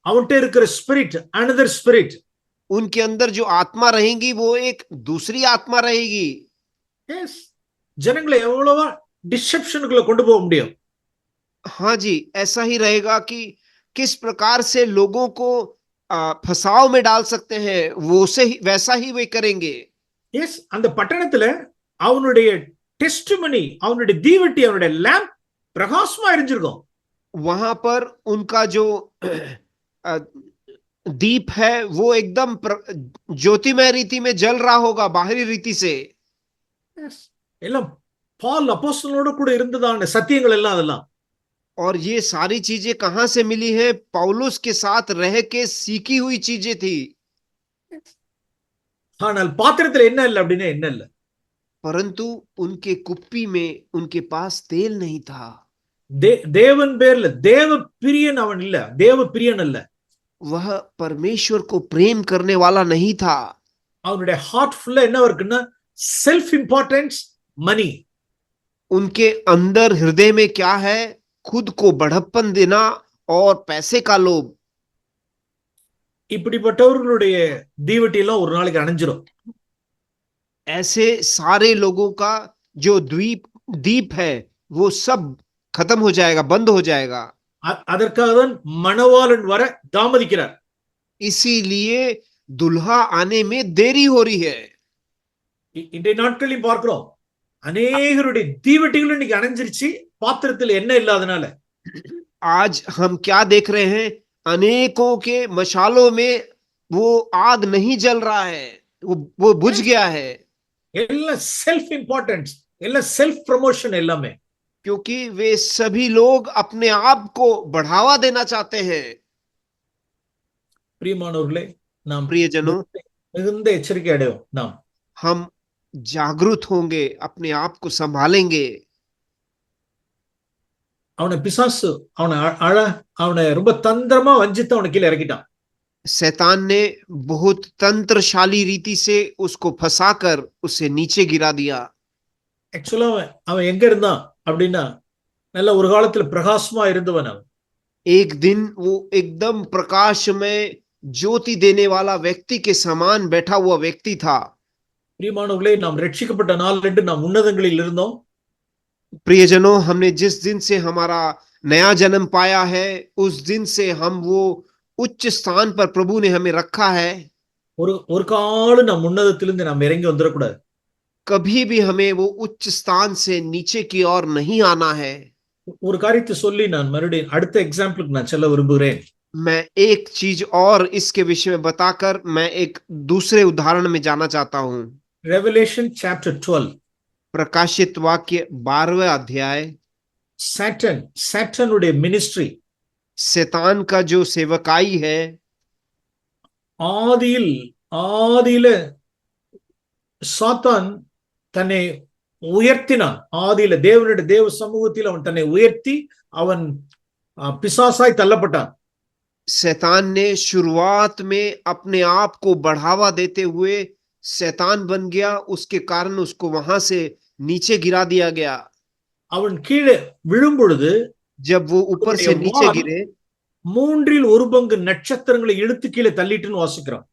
அவன்கிட்ட இருக்கிற ஸ்பிரிட் another spirit. उनके अंदर जो आत्मा रहेगी वो एक दूसरी आत्मा रहेगी। எஸ், ஜனங்களை எவ்வளவா டிசெப்ஷனுக்குள்ள கொண்டு போக முடியும். हाँ जी, ऐसा ही रहेगा कि किस प्रकार से लोगों को फसाव में डाल सकते हैं, वो से ही वैसा ही वे करेंगे। எஸ், அந்த பட்டணத்துல அவனுடைய டெஸ்டிமனி, அவனுடைய தீவட்டி, அவனுடைய லேம்ப் பிரகாசமா எரிஞ்சிருக்கும். वहां पर उनका जो दीप है वो एकदम ज्योतिमय रीति में जल रहा होगा, बाहरी रीति से। எல்லாம் பால் அப்போஸ்தலனோட கூட இருந்ததான சத்தியங்கள் எல்லாம் அதெல்லாம். और ये सारी चीजें कहां से मिली है? पौलुस के साथ रह के सीखी हुई चीजें थी। ஆனால் பாத்திரத்துல என்ன இல்லை அப்படின்னா என்ன இல்லை, परंतु उनके कुप्पी में उनके पास तेल नहीं था। தேவன் பேர்ல தேவ பிரியன் அவன் இல்ல, தேவ பிரியன் அல்ல। वह परमेश्वर को प्रेम करने वाला नहीं था। அவனுடைய ஹார்ட் ஃபுல்லா என்ன இருக்குன்னா செல்ஃப் இம்பார்ட்டன்ஸ், மணி. उनके अंदर हृदय में क्या है? खुद को बढ़प्पन देना और पैसे का लोभ। இப்படிப்பட்டவர்களுடைய தீவட்டி எல்லாம் ஒரு நாளைக்கு அணைஞ்சிரும். ऐसे सारे लोगों का जो दीप है वो सब खत्म हो जाएगा, बंद हो जाएगा। அதற்காக தான் மணவாளன் வர தாமதிக்கிறார். इसीलिए दुल्हा आने में देरी हो रही है। இன்றைய நாட்களில் பார்க்கிறோம், அநேகருடைய தீவட்டிகள் இன்னைக்கு அணைஞ்சிருச்சு, பாத்திரத்தில் எண்ணெய் இல்லாதனால. आज हम क्या देख रहे हैं? अनेकों के मशालों में वो आग नहीं जल रहा है, वो बुझ गया है। எல்லாம் செல்ஃப் இம்பார்ட்டன்ஸ், எல்லாம் செல்ஃப் ப்ரமோஷன் எல்லாமே. क्योंकि वे सभी लोग अपने आप को बढ़ावा देना चाहते हैं। பிரியமானவர்களே, நாம் प्रियजनों, மிகுந்த எச்சரிக்கை அடைவோம். நாம் हम जागरूक होंगे, अपने आप को संभालेंगे। அவனை பிசாசு அவனை ரொம்ப தந்திரமா வஞ்சித்து அவனை கீழே இறக்கிட்டான். शैतान ने बहुत तंत्रशाली रीति से उसको फंसाकर उसे नीचे गिरा दिया। ஆக்சுவலா அவன் எங்க இருந்தான் அப்படின்னா, நல்ல ஒரு காலத்துல பிரகாசமா இருந்தவன் அவன். एक दिन वो एकदम प्रकाश में ज्योति देने वाला व्यक्ति के समान बैठा हुआ व्यक्ति था। பிரியமானவர்களே, நாம் ரட்சிக்கப்பட்ட நாள் என்று நாம் உன்னதங்களில் இருந்தோம். प्रियजनों, हमने जिस दिन से हमारा नया जन्म पाया है, उस दिन से हम वो उच्च स्थान पर प्रभु ने हमें रखा है। ஒரு காலம் நாம் உன்னதத்திலிருந்து நாம் இறங்கி வந்துடக்கூடாது. कभी भी हमें वो उच्च स्थान से नीचे की ओर नहीं आना है। ஒரு காரியத்தை சொல்லி நான் மறுபடியும் அடுத்த எக்ஸாம்பிளுக்கு நான் செல்ல விரும்புகிறேன். मैं एक चीज और इसके विषय में बताकर मैं एक दूसरे उदाहरण में जाना चाहता हूं। Revelation chapter 12. प्रकाशित वाक्य 12वां अध्याय। Satan உடைய மினிஸ்ட்ரி, शैतान का जो सेवकाई है, ஆதியில சாத்தான் தன்னை உயர்த்தினான். ஆதியில தேவ சமூகத்தில் அவன் தன்னை உயர்த்தி அவன் பிசாசாய் தள்ளப்பட்டான். शैतान ने शुरुआत में अपने आप को बढ़ावा देते हुए शैतान बन गया, उसके कारण उसको वहां से नीचे गिरा दिया गया। அவன் கீழே விழும் பொழுது जब वो ऊपर से नीचे गिरे, 1/3 நட்சத்திரங்களை இழுத்து கீழே தள்ளிட்டுன்னு வாசிக்கிறோம்.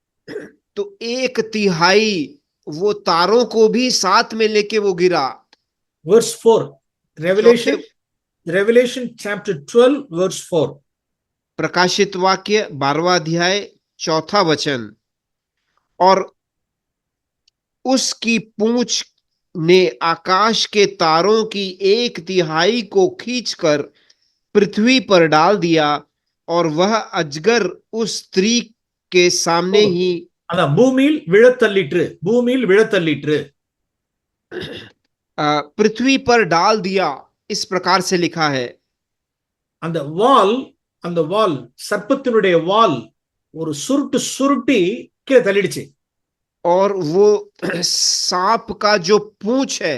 तो 1/3 वो तारों को भी साथ में लेके वो गिरा। Verse 4. Revelation chapter 12 verse 4. प्रकाशित वाक्य 12वां अध्याय 4था वचन। और उसकी पूंछ ने आकाश के तारों की 1/3 को खींचकर पृथ्वी पर डाल दिया, और वह अजगर उस स्त्री के सामने ही அதான் பூமியில் விழத்தள்ளிற்று. पृथ्वी पर डाल दिया, इस प्रकार से लिखा है। அந்த வால் சர்ப்பத்தினுடைய வால் ஒரு சுருட்டி கீழே தள்ளிடுச்சு. और वो सांप का जो पूंछ है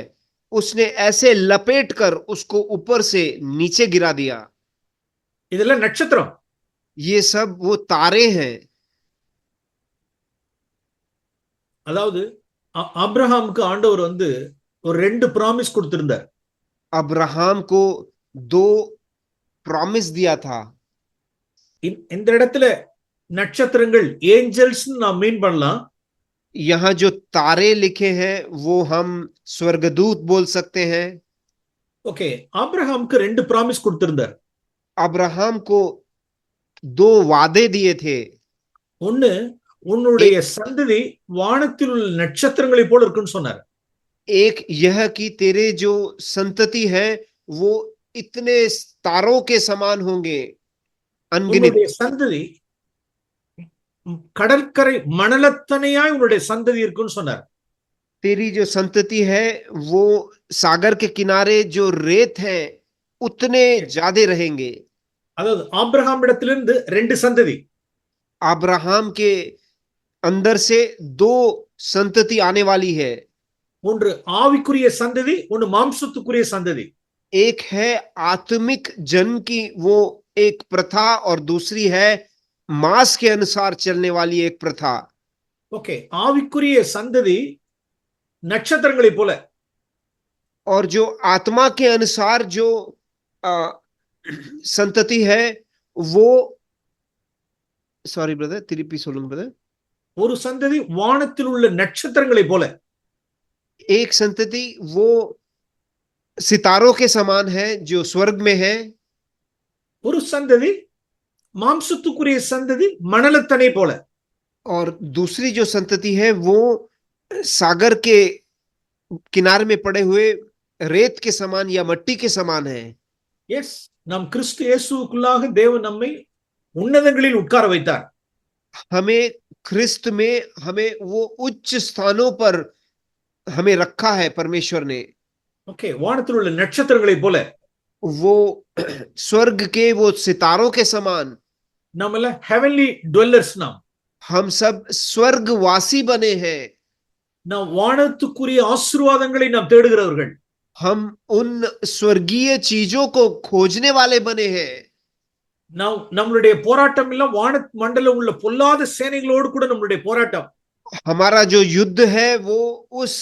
उसने ऐसे लपेट कर उसको ऊपर से नीचे गिरा दिया। இதெல்லாம் நட்சத்திரம். ये सब वो तारे हैं। அதாவது ஆபிரகாமுக்கு ஆண்டவர் ஒரு 2 ப்ராமிஸ் கொடுத்திருந்தார். अब्राहम को 2 प्रॉमिस दिया था। இந்த இடத்துல நட்சத்திரங்கள் ஏஞ்சல்ஸ் நாம் மீன் பண்ணலாம். यहाँ जो तारे लिखे हैं वो हम स्वर्गदूत बोल सकते हैं। ஓகே, ஆபிரகாமுக்கு 2 ப்ராமிஸ் கொடுத்திருந்தார். अब्राहम को 2 वादे दिए थे। ஒன்னு, உன்னுடைய சந்ததி வானத்தில் உள்ள நட்சத்திரங்களைப் போல இருக்குன்னு சொன்னார். एक यह कि तेरे जो संतति है वो इतने तारों के समान होंगे, अनगिनत। உன்னுடைய சந்ததி கடற்கரை மணலத்தனையாய் உன்னுடைய சந்ததி இருக்குன்னு சொன்னார். तेरी जो संतति है वो सागर के किनारे जो रेत है उतने ज्यादा रहेंगे। அதாவது ஆபிரகாம் இடத்திலிருந்து 2 சந்ததி, अब्राहम के अंदर से 2 संतति आने वाली है। ஒன்று ஆவிக்குரிய சந்ததி, ஒன்று மாம்சத்துக்குரிய சந்ததி. एक है आत्मिक जन्म की वो एक प्रथा, और दूसरी है मांस के अनुसार चलने वाली एक प्रथा। ஓகே, ஆவிக்குரிய சந்ததி நட்சத்திரங்களைப் போல. और जो आत्मा के अनुसार जो संतति है वो, सॉरी ब्रदर, तिरुपी सोलुंग ब्रदर, ஒரு சந்ததி வானத்தில் உள்ள நட்சத்திரங்களைப் போல. एक संतति वो सितारों के समान है जो स्वर्ग में है, ஒரு சந்ததி மாம்சத்துக்குரிய சந்ததி மணலத்தனை போல. और दूसरी जो संतति है वो सागर के किनारे में पड़े हुए रेत के समान या मट्टी के समान है. எஸ், நாம் கிறிஸ்து இயேசுவுக்குள்ளாக தேவன் நம்மை உன்னதங்களில் உட்கார வைத்தார். हमें ख्रिस्त में हमें वो उच्च स्थानों पर हमें रखा है परमेश्वर ने. ஓகே, வானத்தில் உள்ள நட்சத்திரங்களைப் போல. वो स्वर्ग के वो सितारों के समान. நம்ம எல்லாம் ஹெவன்லி டுவெல்லர்ஸ். हम सब स्वर्गवासी बने हैं. நாம் வானத்துக்குரிய ஆசீர்வாதங்களை நாம் தேடுகிறவர்கள். हम उन स्वर्गीय चीजों को खोजने वाले बने हैं. நம்மளுடைய போராட்டம் எல்லாம் வான மண்டலம் உள்ள பொல்லாத சேனைகளோடு கூட நம்மளுடைய போராட்டம். हमारा जो युद्ध है वो उस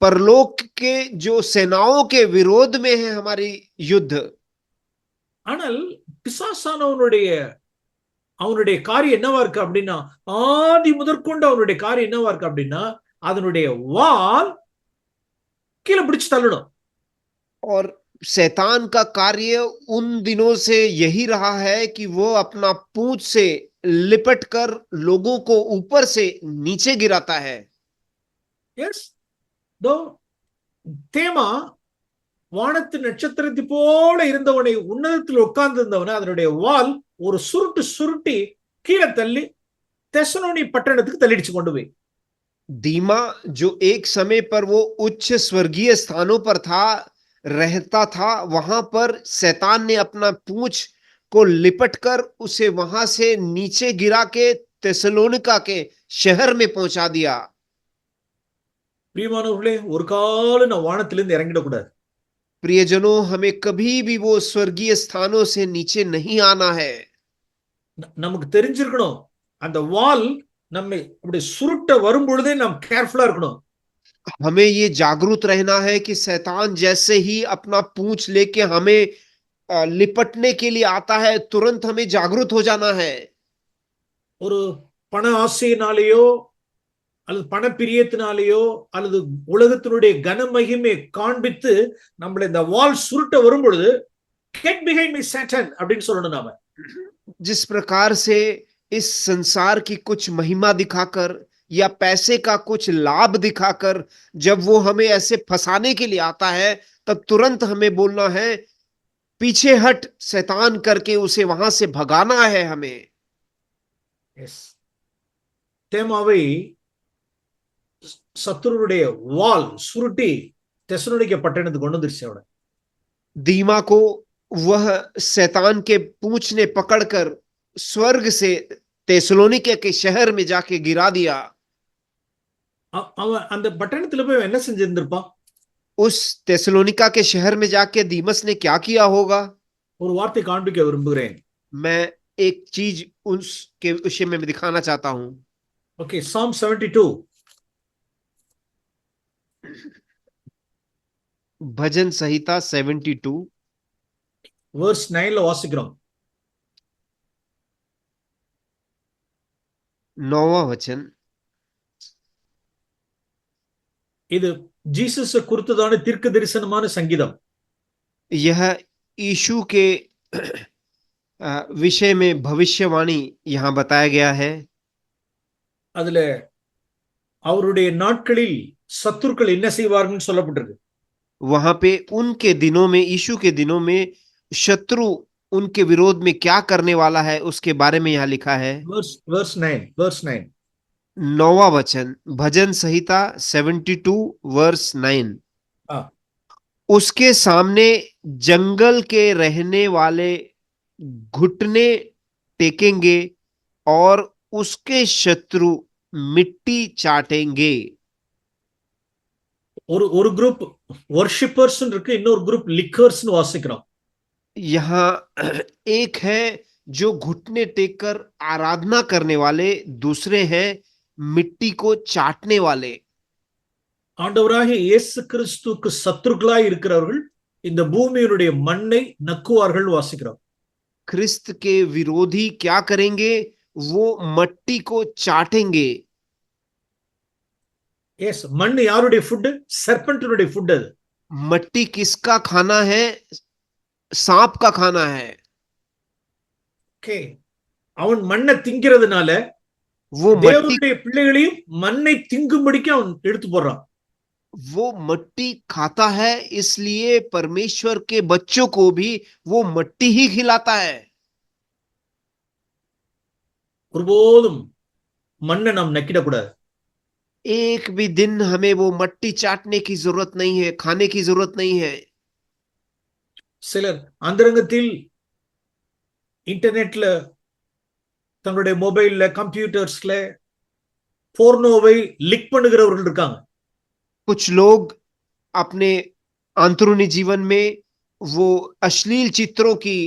परलोक के जो सेनाओं के विरोध में है हमारी युद्ध. ஆனால் அவனுடைய காரியம் என்னவா இருக்கு அப்படின்னா, ஆதி முதற்கொண்டு அவனுடைய காரியம் என்னவா இருக்கு அப்படின்னா, அதனுடைய வால் கீழே பிடிச்சு தள்ளணும். और शैतान का कार्य उन दिनों से यही रहा है कि वो अपना पूंछ से लिपट कर लोगों को ऊपर से नीचे गिराता है. எஸ், தோ தேமா வானத்து நட்சத்திரத்தை போல இருந்தவனை, உன்னதத்தில் உட்கார்ந்து இருந்தவனை அதனுடைய வால் ஒரு சுருட்டு சுருட்டி கீழே தள்ளி தெசலோனி பட்டணத்துக்கு தள்ளிடுச்சு கொண்டு போய். दीमा जो एक समय पर वो उच्च स्वर्गीय स्थानों पर था, रहता था, वहां पर शैतान ने अपना पूंछ को लिपट कर उसे वहां से नीचे गिरा के तेसलोनिका के शहर में पहुंचा दिया. பிரியமானவர்களே, ஒரு காலம் நான் வானத்திலிருந்து இறங்கிடக்கூடாது. प्रियजनों, हमें कभी भी वो स्वर्गीय स्थानों से नीचे नहीं आना है. நமக்கு தெரிஞ்சிருக்கணும், அந்த வால் நம்மை அப்படி சுருட்ட வரும் பொழுதே நாம் கேர்ஃபுல்லா இருக்கணும். हमें ये जागरूक रहना है कि शैतान जैसे ही अपना पूंछ लेके हमें लिपटने के लिए आता है, तुरंत हमें जागरूक हो जाना है. ஒரு பண ஆசையினாலேயோ அல்லது பண பிரியத்தினாலேயோ அல்லது உலகத்தினுடைய கனமகிமை காண்பித்து நம்மள இந்த வால் சுருட்ட வரும் பொழுது, கெட் பிஹைண்ட் மீ சாட்டன் அப்படின்னு சொல்லணும். நாம जिस प्रकार से इस संसार की कुछ महिमा दिखाकर या पैसे का कुछ लाभ दिखाकर जब वो हमें ऐसे फंसाने के लिए आता है, तब तुरंत हमें बोलना है पीछे हट शैतान करके उसे वहां से भगाना है हमें. எஸ், தேமாவை சத்துருடைய வால் சுருட்டி தெசலோனிக்க பட்டணத்துக்கு கொண்டு வந்துருச்சு. அவனை दीमा को वह शैतान के पूंछ ने पकड़कर स्वर्ग से तेसलोनिके के शहर में जाके गिरा दिया. அவன் அந்த பட்டணத்துல போய் என்ன செஞ்சிருந்திருப்பான்? उस तेसलोनिका के शहर में जाके दीमस ने क्या किया होगा? ஒரு வார்த்தை காண்பிக்க விரும்புகிறேன். मैं एक चीज उसके विषय में दिखाना चाहता हूं. ஓகே, Psalm 72, भजन संहिता 72 verse 9ல வாசிக்கிறோம். 9वां वचन. இது ஜீசஸ் குறித்ததான தீர்க்க தரிசனமான சங்கீதம். यह यीशु के विषय में भविष्यवाणी यहाँ बताया गया है. அதுல அவருடைய நாட்களில் சத்துருக்கள் என்ன செய்வார்கள் சொல்லப்பட்டிருக்கு. वहां पे उनके दिनों में, यीशु के दिनों में शत्रु उनके विरोध में क्या करने वाला है उसके बारे में यहाँ लिखा है. verse 9. 9वां वचन, भजन संहिता 72 वर्स 9. उसके सामने जंगल के रहने वाले घुटने टेकेंगे और उसके शत्रु मिट्टी चाटेंगे. ஒரு குரூப் வர்ஷிப்பர்ஸ் இருக்கு, இன்னொரு குரூப் லிக்கர்ஸ் வாசிக்கிறோம். यहाँ एक है जो घुटने टेक कर आराधना करने वाले, दूसरे हैं मिट्टी को चाटने वाले। ஆண்டவராகிய இயேசு கிறிஸ்துவுக்கு சத்துருக்களாய் இருக்கிறவர்கள் இந்த பூமியினுடைய மண்ணை நக்குவார்கள் வாசிக்கிறோம். क्रिस्त के विरोधी क्या करेंगे? वो मट्टी को चाटेंगे। எஸ், மண் யாருடைய ஃபுட்? சர்பென்டினுடைய ஃபுட் அது. मट्टी किसका खाना है? सांप का खाना है। ஓகே, அவன் மண்ணை திங்கிறதுனால वो मट्टी தேவனுடைய பிள்ளைகளையும் மண்ணை திங்கும்படிக்கு அவன் எடுத்து போடுறான். वो मट्टी खाता है, इसलिए परमेश्वर के बच्चों को भी वो मट्टी ही खिलाता है। ஒருபோதும் மண்ணை நாம் நக்கிடக்கூடாது. एक भी दिन हमें वो मट्टी चाटने की जरूरत नहीं है, खाने की जरूरत नहीं है। சிலர் அந்தரங்கத்தில் இன்டர்நெட்ல தங்களுடைய மொபைல்ல கம்ப்யூட்டர்ஸ்ல போர்னோவை லிக் பண்ணுகிறவர்கள் இருக்காங்க. कुछ लोग अपने अंदरूनी जीवन में वो अश्लील चित्रों की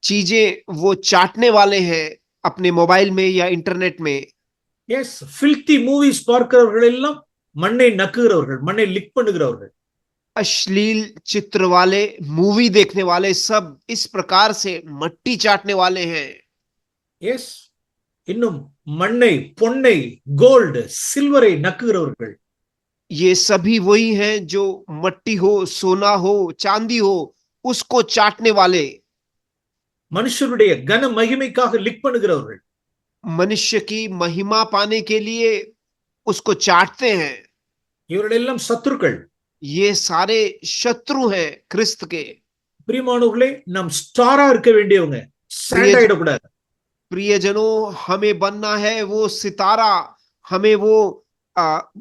चीजें वो चाटने वाले हैं अपने मोबाइल में या इंटरनेट में। எஸ், ஃபில்தி மூவிஸ் பார்க்கிறவர்கள் எல்லாம் மண்ணை நக்குகிறவர்கள், மண்ணை லிக் பண்ணுகிறவர்கள். अश्लील चित्र वाले, मूवी देखने वाले सब इस प्रकार से मट्टी चाटने वाले हैं। எஸ், இன்னும் மண்ணை, பொன்னை, கோல்டு, சில்வரை நக்குகிறவர்கள். ये सभी वही हैं जो मट्टी हो, सोना हो, चांदी हो, उसको चाटने वाले। மனுஷருடைய கன மகிமைக்காக லிக் பண்ணுகிறவர்கள். मनुष्य की महिमा पाने के लिए उसको चाटते हैं। இவர்கள் எல்லாம் சத்துருக்கள். ये सारे शत्रु हैं क्रिस्त के। பிரியமானவர்களே, நாம் ஸ்டாரா இருக்க வேண்டியவங்க, ஸ்டாண்ட் ஆயிடக்கூடாது. प्रियजनों, हमें बनना है वो सितारा, हमें वो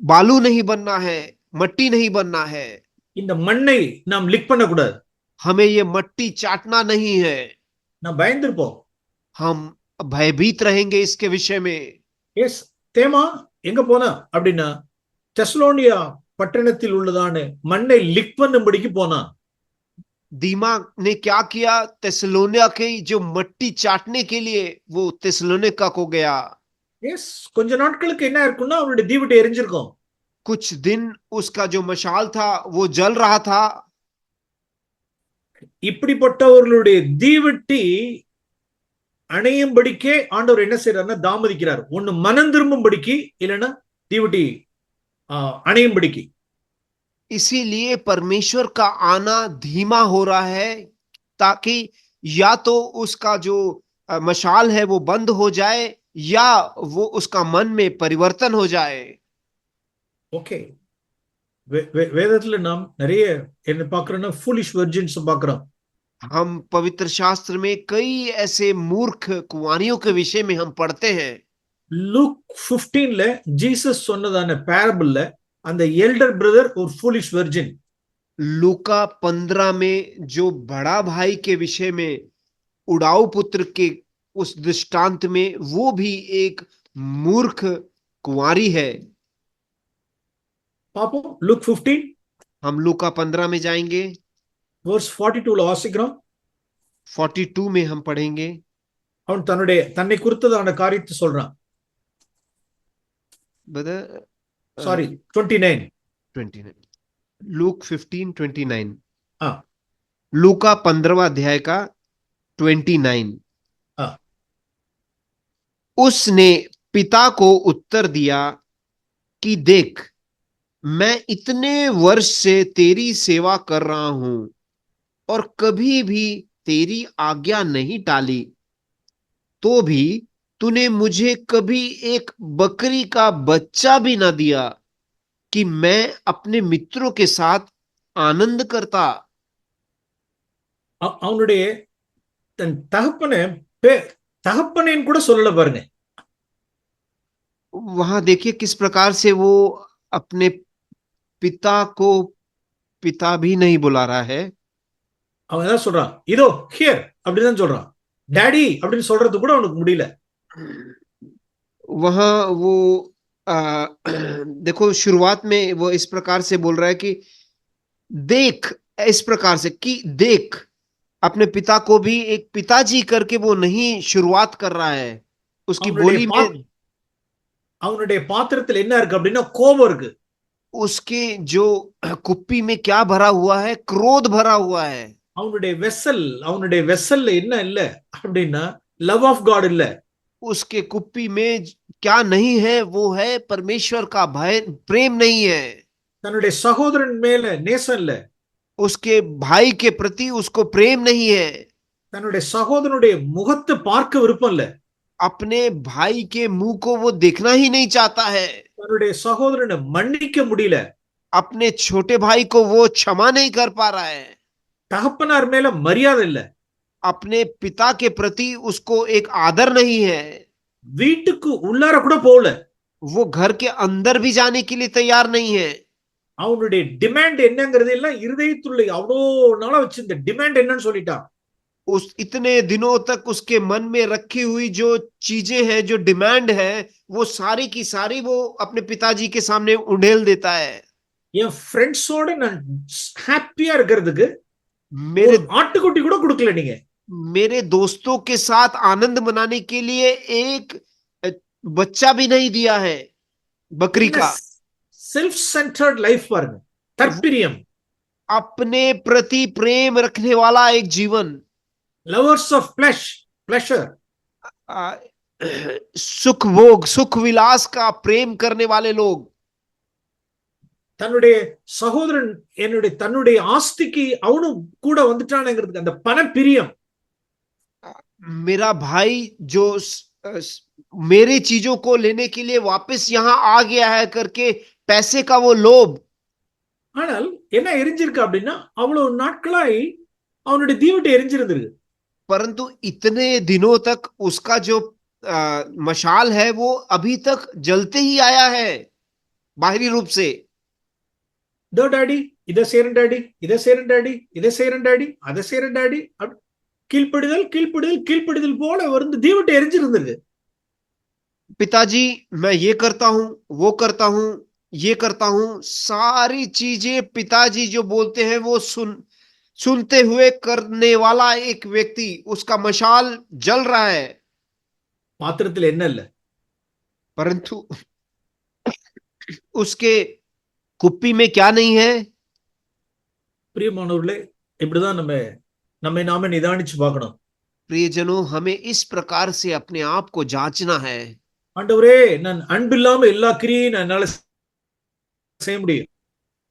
बालू नहीं बनना है, मट्टी नहीं बनना है। இந்த மண்ணை நாம் லிக் பண்ணக்கூடாது. हमें ये मट्टी चाटना नहीं है। நாம் பயந்திருப்போம். हम भयभीत रहेंगे इसके विषय में। எஸ், தேமா எங்க போனா அப்படின்னா தெசலோனியா பட்டணத்தில் உள்ளதான மண்ணை லிக் பண்ணும்படிக்கு போனா. दीमा ने क्या किया? तेसलोनिका की जो मट्टी चाटने के लिए वो तेसलोनिका को गया। எஸ், கொஞ்ச நாட்களுக்கு என்ன இருக்குன்னா அவருடைய தீவட்டி எரிஞ்சிருக்கும். कुछ दिन उसका जो मशाल था वो जल रहा था। இப்படிப்பட்டவர்களுடைய தீவட்டி அணையும்படிக்கே ஆண்டவர் என்ன செய்யறாருன்னா தாமதிக்கிறார். ஒண்ணு மனம் திரும்பும்படிக்கு, இல்லைன்னா தீவட்டி அணையும்படிக்கு. इसीलिए परमेश्वर का आना धीमा हो रहा है, ताकि या तो उसका जो मशाल है वो बंद हो जाए, या वो उसका मन में परिवर्तन हो जाए। ஓகே, வேதத்துல நாம் நிறைய என்ன பார்க்கிறோம்னா ஃபூலிஷ் வெர்ஜின்ஸ் பார்க்கிறோம். हम पवित्र शास्त्र में कई ऐसे मूर्ख कुंवारियों के विषय में हम पढ़ते हैं। லூக் 15ல ஜீசஸ் சொன்னதான பேரபிள்ல அந்த எல்டர் பிரதர் ஒரு ஃபூலிஷ் வெர்ஜின். लूका 15 में जो बड़ा भाई के विषय में, उड़ाऊ पुत्र के उस दृष्टांत में, वो भी एक मूर्ख कुंवारी है। பாப்போம், லூக் 15 हम लूका 15 में जाएंगे, verse 42ல வாசிக்கிறோம். 42 में हम पढ़ेंगे। அவன் தன்னை குறித்ததான காரியத்தை சொல்றான். சாரி, 29. लूक 15:29। हाँ, लूका 15वां अध्याय का 29। हाँ, उसने पिता को उत्तर दिया कि देख, मैं इतने वर्ष से तेरी सेवा कर रहा हूं और कभी भी तेरी आज्ञा नहीं टाली, तो भी तूने मुझे कभी एक बकरी का बच्चा भी ना दिया कि मैं अपने मित्रों के साथ आनंद करता। அவனுடைய தன் தகப்பனேன்னு கூட சொல்லல பாருங்க. वहां देखिए किस प्रकार से वो अपने पिता को पिता भी नहीं बुला रहा है। அவன் என்ன சொல்றான்? இதோ ஹியர் அப்படிதான் சொல்றான். டாடி அப்படின்னு சொல்றது கூட அவனுக்கு முடியல. वहां वो देखो शुरुआत में वो इस प्रकार से बोल रहा है कि देख, इस प्रकार से कि देख, अपने पिता को भी एक पिताजी करके वो नहीं शुरुआत कर रहा है उसकी बोली में। அவனுடைய பாத்திரத்தில் என்ன இருக்கு அப்படின்னா கோபம் இருக்கு. उसके जो कुप्पी में क्या भरा हुआ है, क्रोध भरा हुआ है। அவனுடைய வெசல்ல என்ன இல்ல அப்படின்னா லவ் ஆஃப் காட் இல்ல. उसके कुप्पी में क्या नहीं है, वो है परमेश्वर का भय, प्रेम नहीं है। தன்னுடைய சகோதரன் மேல நேசம் இல்ல. उसके भाई के प्रति उसको प्रेम नहीं है। தன்னுடைய சகோதரனுடைய முகத்தை பார்க்க விருப்பம் இல்ல. अपने भाई के मुंह को वो देखना ही नहीं चाहता है। தன்னுடைய சகோதரனை மன்னிக்க முடியல. अपने छोटे भाई को वो क्षमा नहीं कर पा रहा है। தகப்பனார் மேல மரியாதை இல்ல. अपने पिता के प्रति उसको एक आदर नहीं है। வீட்டுக்கு உள்ளார கூட போகல. वो घर के अंदर भी जाने के लिए तैयार नहीं है। அவனுடைய டிமாண்ட் என்னங்கிறது எல்லாம் இருதயத்துள்ள அவ்வளோ நாளா வச்சு இந்த டிமாண்ட் என்னன்னு சொல்லிட்டான். उस इतने दिनों तक उसके मन में रखी हुई जो चीजें हैं, जो डिमांड है, वो सारी की सारी वो अपने पिताजी के सामने उंडेल देता है। என் ஃப்ரெண்ட்ஸோட நான் ஹாப்பியா இருக்கிறதுக்கு मेरे ஒரு ஆட்டுக்குட்டி கூட கொடுக்கல நீங்க. मेरे दोस्तों के साथ आनंद मनाने के लिए एक बच्चा भी नहीं दिया है, बकरी का। செல்ஃப் சென்டர்ட் லைஃப் பாருங்க, தற்பிரியம், अपने प्रति प्रेम रखने वाला एक जीवन, லவர்ஸ் ஆஃப் பிளஷர், सुख भोग, सुख विलास का प्रेम करने वाले लोग। தன்னுடைய சகோதரன் தன்னுடைய ஆஸ்திக்கு அவனும் கூட வந்துட்டானுங்கிறதுக்கு அந்த பணப்பிரியம். मेरा भाई जो मेरे चीजों को लेने के लिए वापस यहाँ आ गया है करके पैसे का वो लोभ। ஆனால் என்ன எரிஞ்சிருக்கு அப்படின்னா அவ்வளவு நாட்களாய் அவனுடைய தீவட்டை எரிஞ்சிருந்திருக்கு. परंतु इतने दिनों तक उसका जो मशाल है वो अभी तक जलते ही आया है बाहरी रूप से। இதோ டாடி, இதை செய்யறேன் டாடி, இதை செய்யறேன் டாடி, இதை செய்யறேன் டாடி, அதை செய்யறேன் டாடி, கீழ்ப்படிதல் கீழ்ப்படிதல் கீழ்ப்படிதல் போல வந்து தீவட்டை எரிஞ்சிருந்திருக்கு. पिताजी मैं ये करता हूं, वो करता हूं, ये करता हूं, सारी चीजें पिताजी जो बोलते हैं वो सुनते हुए करने वाला एक व्यक्ति, उसका मशाल जल रहा है, பாத்திரத்தில் என்ன இல்ல. परंतु उसके कुप्पी में क्या नहीं है। பிரியமானவர்களே, இப்படிதான் நம்மை நாம நிதானிச்சு பார்க்கணும். प्रियजनों, हमें इस प्रकार से अपने आप को जांचना है। ஆண்டவரே, நான் அன்பில்லாம எல்லா கிரியையும் என்னால செய்ய முடியும்.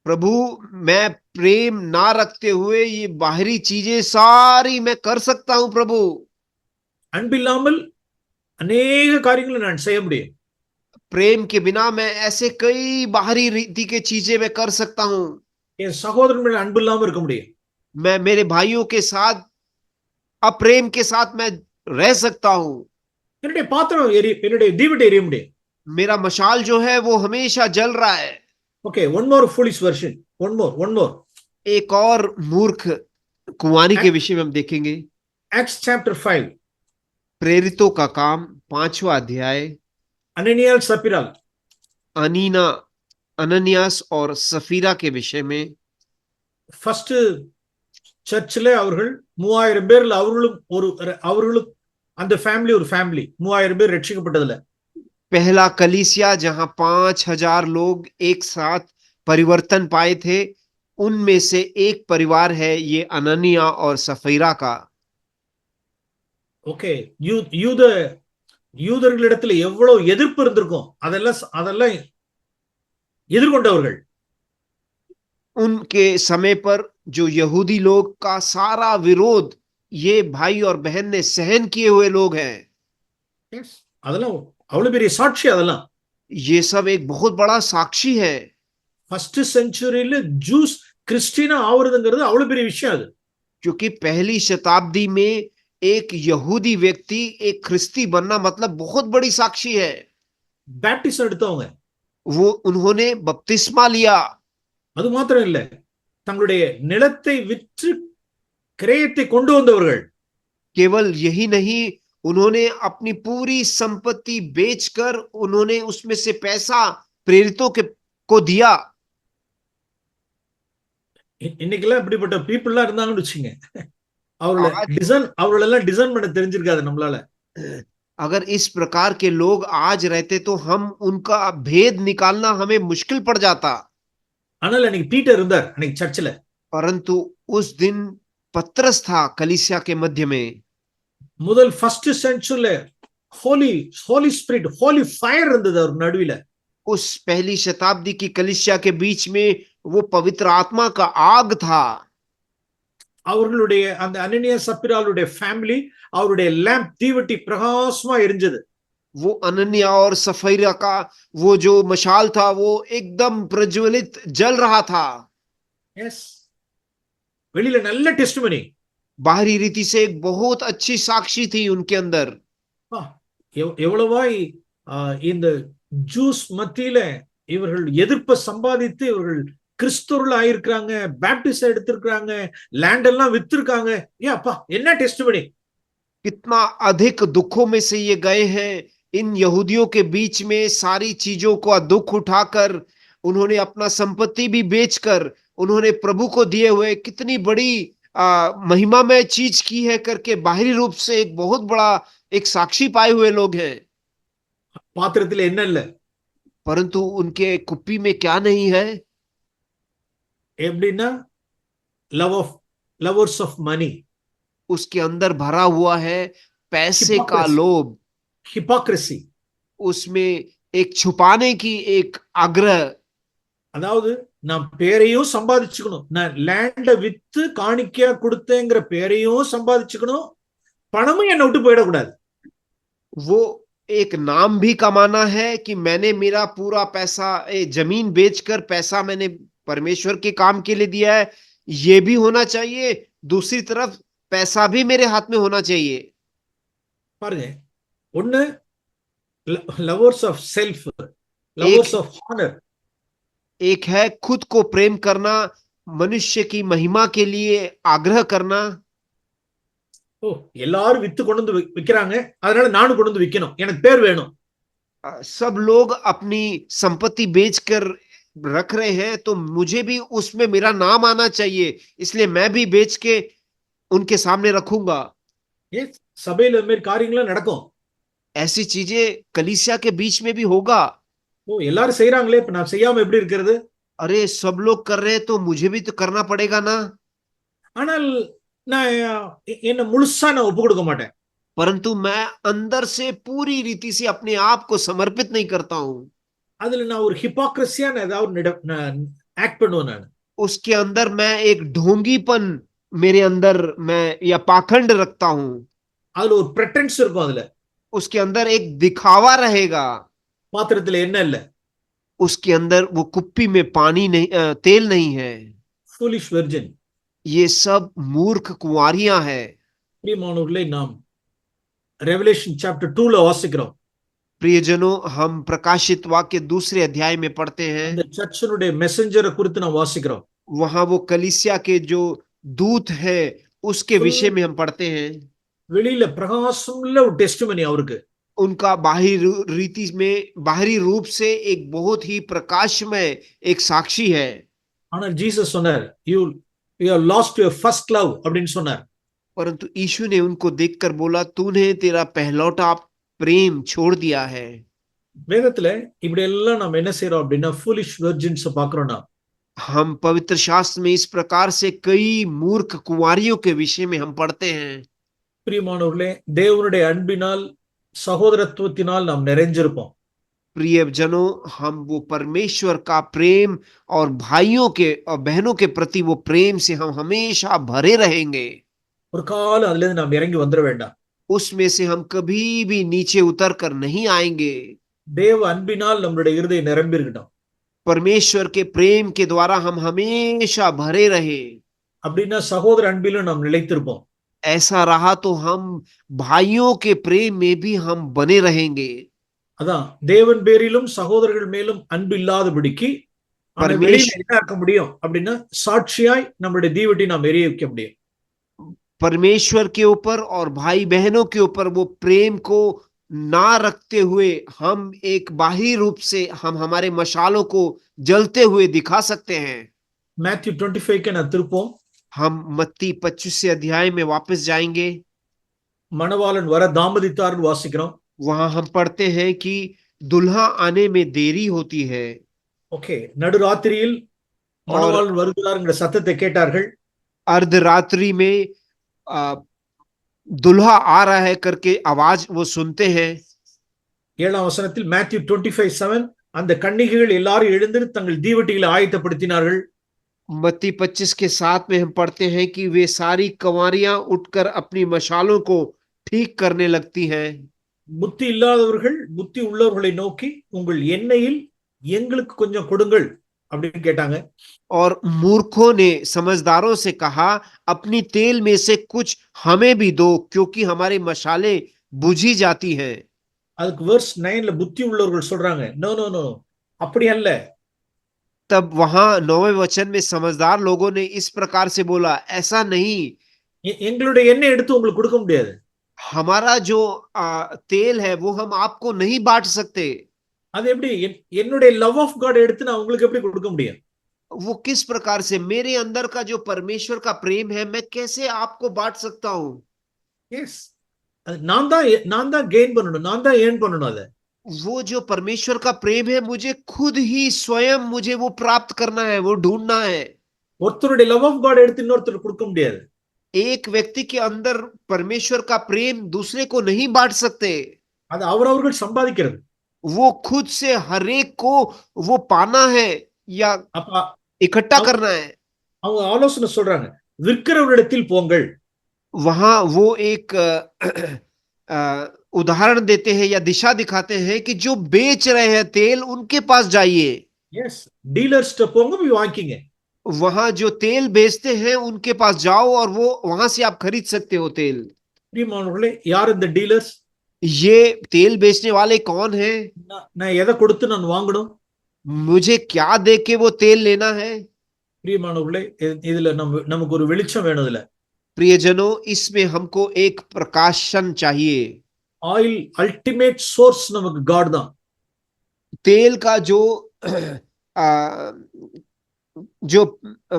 प्रभु, मैं प्रेम ना रखते हुए ये बाहरी चीजें सारी मैं कर सकता हूं प्रभु। அன்பில்லாமல் அநேக காரியங்களை நான் செய்ய முடியும். प्रेम के बिना मैं ऐसे कई बाहरी रीति के चीजें मैं कर सकता हूं। என் சகோதரன் மேல அன்பு இல்லாம இருக்க முடியும். मैं मेरे भाइयों के साथ अप्रेम के साथ मैं रह सकता हूं। என்னுடைய பாத்திரம் என்னுடைய தீவட்டை எரிய முடியும். मेरा मशाल जो है वो हमेशा जल रहा है। Okay, one more foolish version, one more. एक और मूर्ख कुंवारी के विषय में हम देखेंगे। Acts chapter 5. प्रेरितों का काम 5वां अध्याय। अननियाल सफीराल, अननियास और सफीरा के विषय में। फर्स्ट சர்ச்சில் அவர்கள் 3000 பேர்ல அவர்களும் அந்த ஃபேமிலி ஒரு ஃபேமிலி 3000 பேர் ரட்சிக்கப்பட்டதுல पहला कलीसिया जहां 5000 लोग एक साथ परिवर्तन पाए थे, उनमें से एक परिवार है ये अननिया और सफीरा का। ஓகே, யூதர்களிடத்துல எவ்வளவு எதிர்ப்பு இருந்திருக்கும், அதெல்லாம் எதிர்கொண்டவர்கள்। उनके समय पर जो यहूदी लोग का सारा विरोध ये भाई और बहन ने सहन किए हुए लोग हैं। அதெல்லாம் அவ்வளவு பெரிய சாட்சி, அதெல்லாம் ये सब एक बहुत बड़ा साक्षी है। फर्स्ट सेंचुरीல ஜூஸ் கிறிஸ்டியனா ஆவறதுங்கிறது அவ்வளவு பெரிய விஷயம் அது। क्योंकि पहली शताब्दी में एक यहूदी व्यक्ति एक ख्रिस्ती बनना मतलब बहुत बड़ी साक्षी है। बैप्टिज्म எடுத்தவங்க, वो उन्होंने बपतिस्मा लिया। அது மாத்திரம் இல்ல, தங்களுடைய நிலத்தை விற்று கிரயத்தை கொண்டு வந்தவர்கள்। केवल यही नहीं, उन्होंने अपनी पूरी संपत्ति बेचकर उन्होंने उसमें से पैसा प्रेरितों को दिया। இன்னைக்கெல்லாம் இப்படிப்பட்ட பீப்புள்லாம் இருந்தாங்கன்னு வச்சுங்க, அவங்களெல்லாம் டிசைன் பண்ண தெரிஞ்சிருக்காது நம்மளால। अगर इस प्रकार के लोग आज रहते तो हम उनका भेद निकालना हमें मुश्किल पड़ जाता। ஆனால் அன்னைக்கு பீட்டர் இருந்தார் அன்னைக்கு சர்ச்சில். परंतु उस दिन पतरस था कलीसिया के मध्य में। முதல் ஃபர்ஸ்ட் சென்ச்சுரியில holy holy spirit holy fire இருந்தது அவர் நடுவில. उस पहली शताब्दी की कलीसिया के बीच में वो पवित्र आत्मा का आग था। அவர்களுடைய அந்த அனனியா சப்பிராளுடைய ஃபேமிலி அவருடைய லேம்ப் தீவட்டி பிரகாசமா எரிஞ்சது. वो अनन्या और सफीरा का वो जो मशाल था वो एकदम प्रज्वलित जल रहा था। எஸ், வெளியில நல்ல டெஸ்டிமனி. बाहरी रीति से एक बहुत अच्छी साक्षी थी उनके अंदर। எவ்வளவாய் இந்த ஜூஸ் மத்தியில இவர்கள் எதிர்ப்பை சம்பாதித்து இவர்கள் கிறிஸ்தவர்கள் ஆயிருக்கிறாங்க, பேப்டிஸ்ட் எடுத்திருக்கிறாங்க, லேண்ட் எல்லாம் வித்திருக்காங்க. ஏன் அப்பா என்ன டெஸ்டிமனி. कितना अधिक दुखों में से ये गए हैं। इन यहूदियों के बीच में सारी चीजों का दुख उठाकर उन्होंने अपना संपत्ति भी बेचकर उन्होंने प्रभु को दिए हुए कितनी बड़ी महिमा में चीज की है करके बाहरी रूप से एक बहुत बड़ा एक साक्षी पाए हुए लोग हैं। பாத்திரத்துல என்ன இல்ல, परंतु उनके कुप्पी में क्या नहीं है? எப்படின்னா லவர்ஸ் ஆஃப் மணி. उसके अंदर भरा हुआ है पैसे का Hypocrisy. लोभ। ஹிபாக்ரசி. उसमें एक छुपाने की एक आग्रह। அதாவது நான் பேரையும் சம்பாதிச்சுக்கணும், நான் லேண்ட வித்து காணிக்கையா கொடுத்தேங்கிற பேரையும் சம்பாதிச்சுக்கணும், பணமும் என்னை விட்டு போயிடக்கூடாது. वो एक नाम भी कमाना है कि मैंने मेरा पूरा पैसा जमीन बेचकर पैसा मैंने परमेश्वर के काम के लिए दिया है, ये भी होना चाहिए। दूसरी तरफ पैसा भी मेरे हाथ में होना चाहिए। பாருங்க, ஒண்ணு lovers of self, lovers of honour. एक है खुद को प्रेम करना, मनुष्य की महिमा के लिए आग्रह करना। ஓ, எல்லாரும் வித்து கொண்டு வந்து விக்கிறாங்க, அதனால நானும் கொண்டு வந்து விக்கணும், எனக்கு பேர் வேணும். सब लोग अपनी संपत्ति बेचकर रख रहे हैं तो मुझे भी उसमें मेरा नाम आना चाहिए, इसलिए मैं भी बेच के उनके सामने रखूंगा। சபையில இந்த மாதிரி காரியங்களும் நடக்கும். ऐसी चीजें कलीसिया के बीच में भी होगा। ஓ, எல்லாரும் செய்யறாங்களே, இப்ப நான் செய்யாம எப்படி இருக்கிறது? अरे सब लोग कर रहे हैं तो मुझे भी तो करना पड़ेगा ना। ஆனால் நான் என்ன முழுசா நான் ஒப்பு கொடுக்க மாட்டேன். परंतु मैं अंदर से पूरी रीति से अपने आप को समर्पित नहीं करता हूं। அதுல நான் ஒரு ஹிபாக்ரசியா ஏதாவது ஆக்ட் பண்ணுவேன் நான். उसके अंदर मैं एक ढोंगीपन मेरे अंदर मैं या पाखंड रखता हूं। அதுல ஒரு பிரெட்டன்ஸ் இருக்கும், அதுல उसके अंदर एक दिखावा रहेगा। பாத்திரத்துல என்ன இல்ல, उसके अंदर वो कुप्पी में पानी नहीं तेल नहीं है। Foolish virgin. ये सब मूर्ख कुंवारियां है। பிரியமானவர்களே, நாம் ரெவலேஷன் சாப்டர் 2ல வாசிக்கிறோம். प्रियजनों, हम प्रकाशित वाक्य दूसरे अध्याय में पढ़ते हैं। அந்த சர்ச்சினுடைய மெசஞ்சரை குறித்து நாம் வாசிக்கிறோம். वहां वो कलीसिया के जो दूत है उसके विषय में हम पढ़ते हैं। வெளியில பிரகாசமுள்ள ஒரு டெஸ்டிமனி அவருக்கு. उनका बाहरी रीति में बाहरी रूप से एक बहुत ही प्रकाशमय एक साक्षी है। ஆனால் ஜீசஸ் சொன்னார், you have lost your first love அப்படின்னு சொன்னார். परंतु यीशु ने उनको देखकर बोला, तूने तेरा पहलौठा प्रेम छोड़ दिया है। வேதத்துல இப்படி எல்லாம் நம்ம என்ன செய்யறோம் அப்படின்னா ஃபூலிஷ் வெர்ஜின்ஸ் பாக்குறோம். நாம் हम पवित्र शास्त्र में इस प्रकार से कई मूर्ख कुंवारियों के विषय में हम पढ़ते हैं। பிரியமானவர்களே, தேவனுடைய அன்பினால் சகோதரத்துவத்தினால் நாம் நிறைஞ்சிருப்போம். प्रियजनों, हम वो परमेश्वर का प्रेम और भाइयों के और बहनों के प्रति वो प्रेम से हम हमेशा भरे रहेंगे। ஒரு காலம் அதுல இருந்து நாம் இறங்கி வந்துட வேண்டாம். उसमें से हम कभी भी नीचे उतर कर नहीं आएंगे। தேவ அன்பினால் நம்மளுடைய இருதயம் நிரம்பி இருக்கட்டும். परमेश्वर के प्रेम के द्वारा हम हमेशा भरे रहे। அப்படின்னா சகோதர அன்பிலும் நாம் நிலைத்திருப்போம். ऐसा रहा तो हम भाइयों के प्रेम में भी हम बने रहेंगे। அதான் தேவன் பேரிலும் சகோதரர்கள் மேலும் அன்பு இல்லாதபடிக்கு வெளியில என்ன இருக்க முடியும் அப்படின்னா சாட்சியாய் நம்மளுடைய தீவட்டி நாம் எரிய வைக்க முடியும். परमेश्वर के ऊपर और भाई बहनों के ऊपर वो प्रेम को ना रखते हुए हम एक बाहरी रूप से हम हमारे मशालों को जलते हुए दिखा सकते हैं। मैथ्यू 25 के நான் திருப்போம். हम मत्ती 25 अध्याय में वापस जाएंगे। மணவாளன் வர தாமதித்தார்னு வாசிக்கிறோம். वहां हम पढ़ते हैं कि दुल्हा आने में देरी होती है ஓகே, நடுராத்திரியில் और மணவாளன் வருகிறார்ங்கிற சத்தத்தை கேட்டார்கள். अर्धरात्रि में आ, दुल्हा आ रहा है करके आवाज वो सुनते हैं. 7ஆம் வசனத்தில் மேத்யூ 25:7 அந்த கன்னிகைகள் எல்லாரும் எழுந்து தங்கள் தீவட்டிகளை ஆயத்தப்படுத்தினார்கள். मत्ती 25 के 7 में हम पढ़ते हैं कि वे सारी कंवारियां उठकर अपनी मशालों को ठीक करने लगती हैं. புத்தி இல்லாதவர்கள் புத்தி உள்ளவர்களை நோக்கி உங்கள் எண்ணெயில் எங்களுக்கு கொஞ்சம் கொடுங்கள் அப்படின்னு கேட்டாங்க. और मूर्खों ने समझदारों से कहा, अपनी तेल में से कुछ हमें भी दो, क्योंकि हमारी मशालें बुझी जाती हैं. அதுக்கு verse 9ல புத்தி உள்ளவர்கள் சொல்றாங்க, நோ நோ நோ, அப்படி அல்ல. तब वहां 9वें वचन में समझदार लोगों ने इस प्रकार से बोला, ऐसा नहीं, எங்களுடைய எண்ணெய் எடுத்து உங்களுக்கு கொடுக்க முடியாது. हमारा जो तेल है वो हम आपको नहीं बांट सकते. அது எப்படி என்னுடைய லவ் ஆஃப் காட் எடுத்து நான் உங்களுக்கு எப்படி கொடுக்க முடியும்? वो किस प्रकार से, मेरे अंदर का जो परमेश्वर का प्रेम है मैं कैसे आपको बांट सकता हूं? எஸ், நான் தான் கெயின் பண்ணணும், நான் தான் ஏர்ன் பண்ணணும். அதை वो जो परमेश्वर का प्रेम है मुझे खुद ही स्वयं मुझे वो प्राप्त करना है, वो ढूंढना है. ஒருத்தருடைய லவ் ஆஃப் காட் எடுத்து இன்னொருத்தர் கொடுக்க முடியாது. एक व्यक्ति के अंदर परमेश्वर का प्रेम दूसरे को नहीं बांट सकते. அது அவரவர்கள் சம்பாதிக்கிறது. वो खुद से हरेक को वो पाना है या அப்ப इकट्ठा करना है. அவங்க ஆலோசனை சொல்றாங்க, விற்கிறவரிடத்தில் போங்கள். वहां वो एक उदाहरण देते हैं या दिशा दिखाते हैं कि जो बेच रहे हैं तेल उनके पास जाइए. எஸ், டீலர்ஸ்ட்ட போங்க, போய் வாங்கிங்க. वहां जो तेल बेचते हैं उनके पास जाओ और वो वहां से आप खरीद सकते हो तेल. பிரியமானவர்களே, யார் இந்த டீலர்ஸ்? ये तेल बेचने वाले कौन हैं? நான் எதை கொடுத்து நான் வாங்கணும்? मुझे क्या दे के वो तेल लेना है? பிரியமானவர்களே, இதுல நமக்கு ஒரு வெளிச்சம் வேணும். இதுல प्रियजनों, इसमें हमको एक प्रकाशन चाहिए. ஆயில் அல்டிமேட் சோர்ஸ் நமக்கு காட் தான். तेल का जो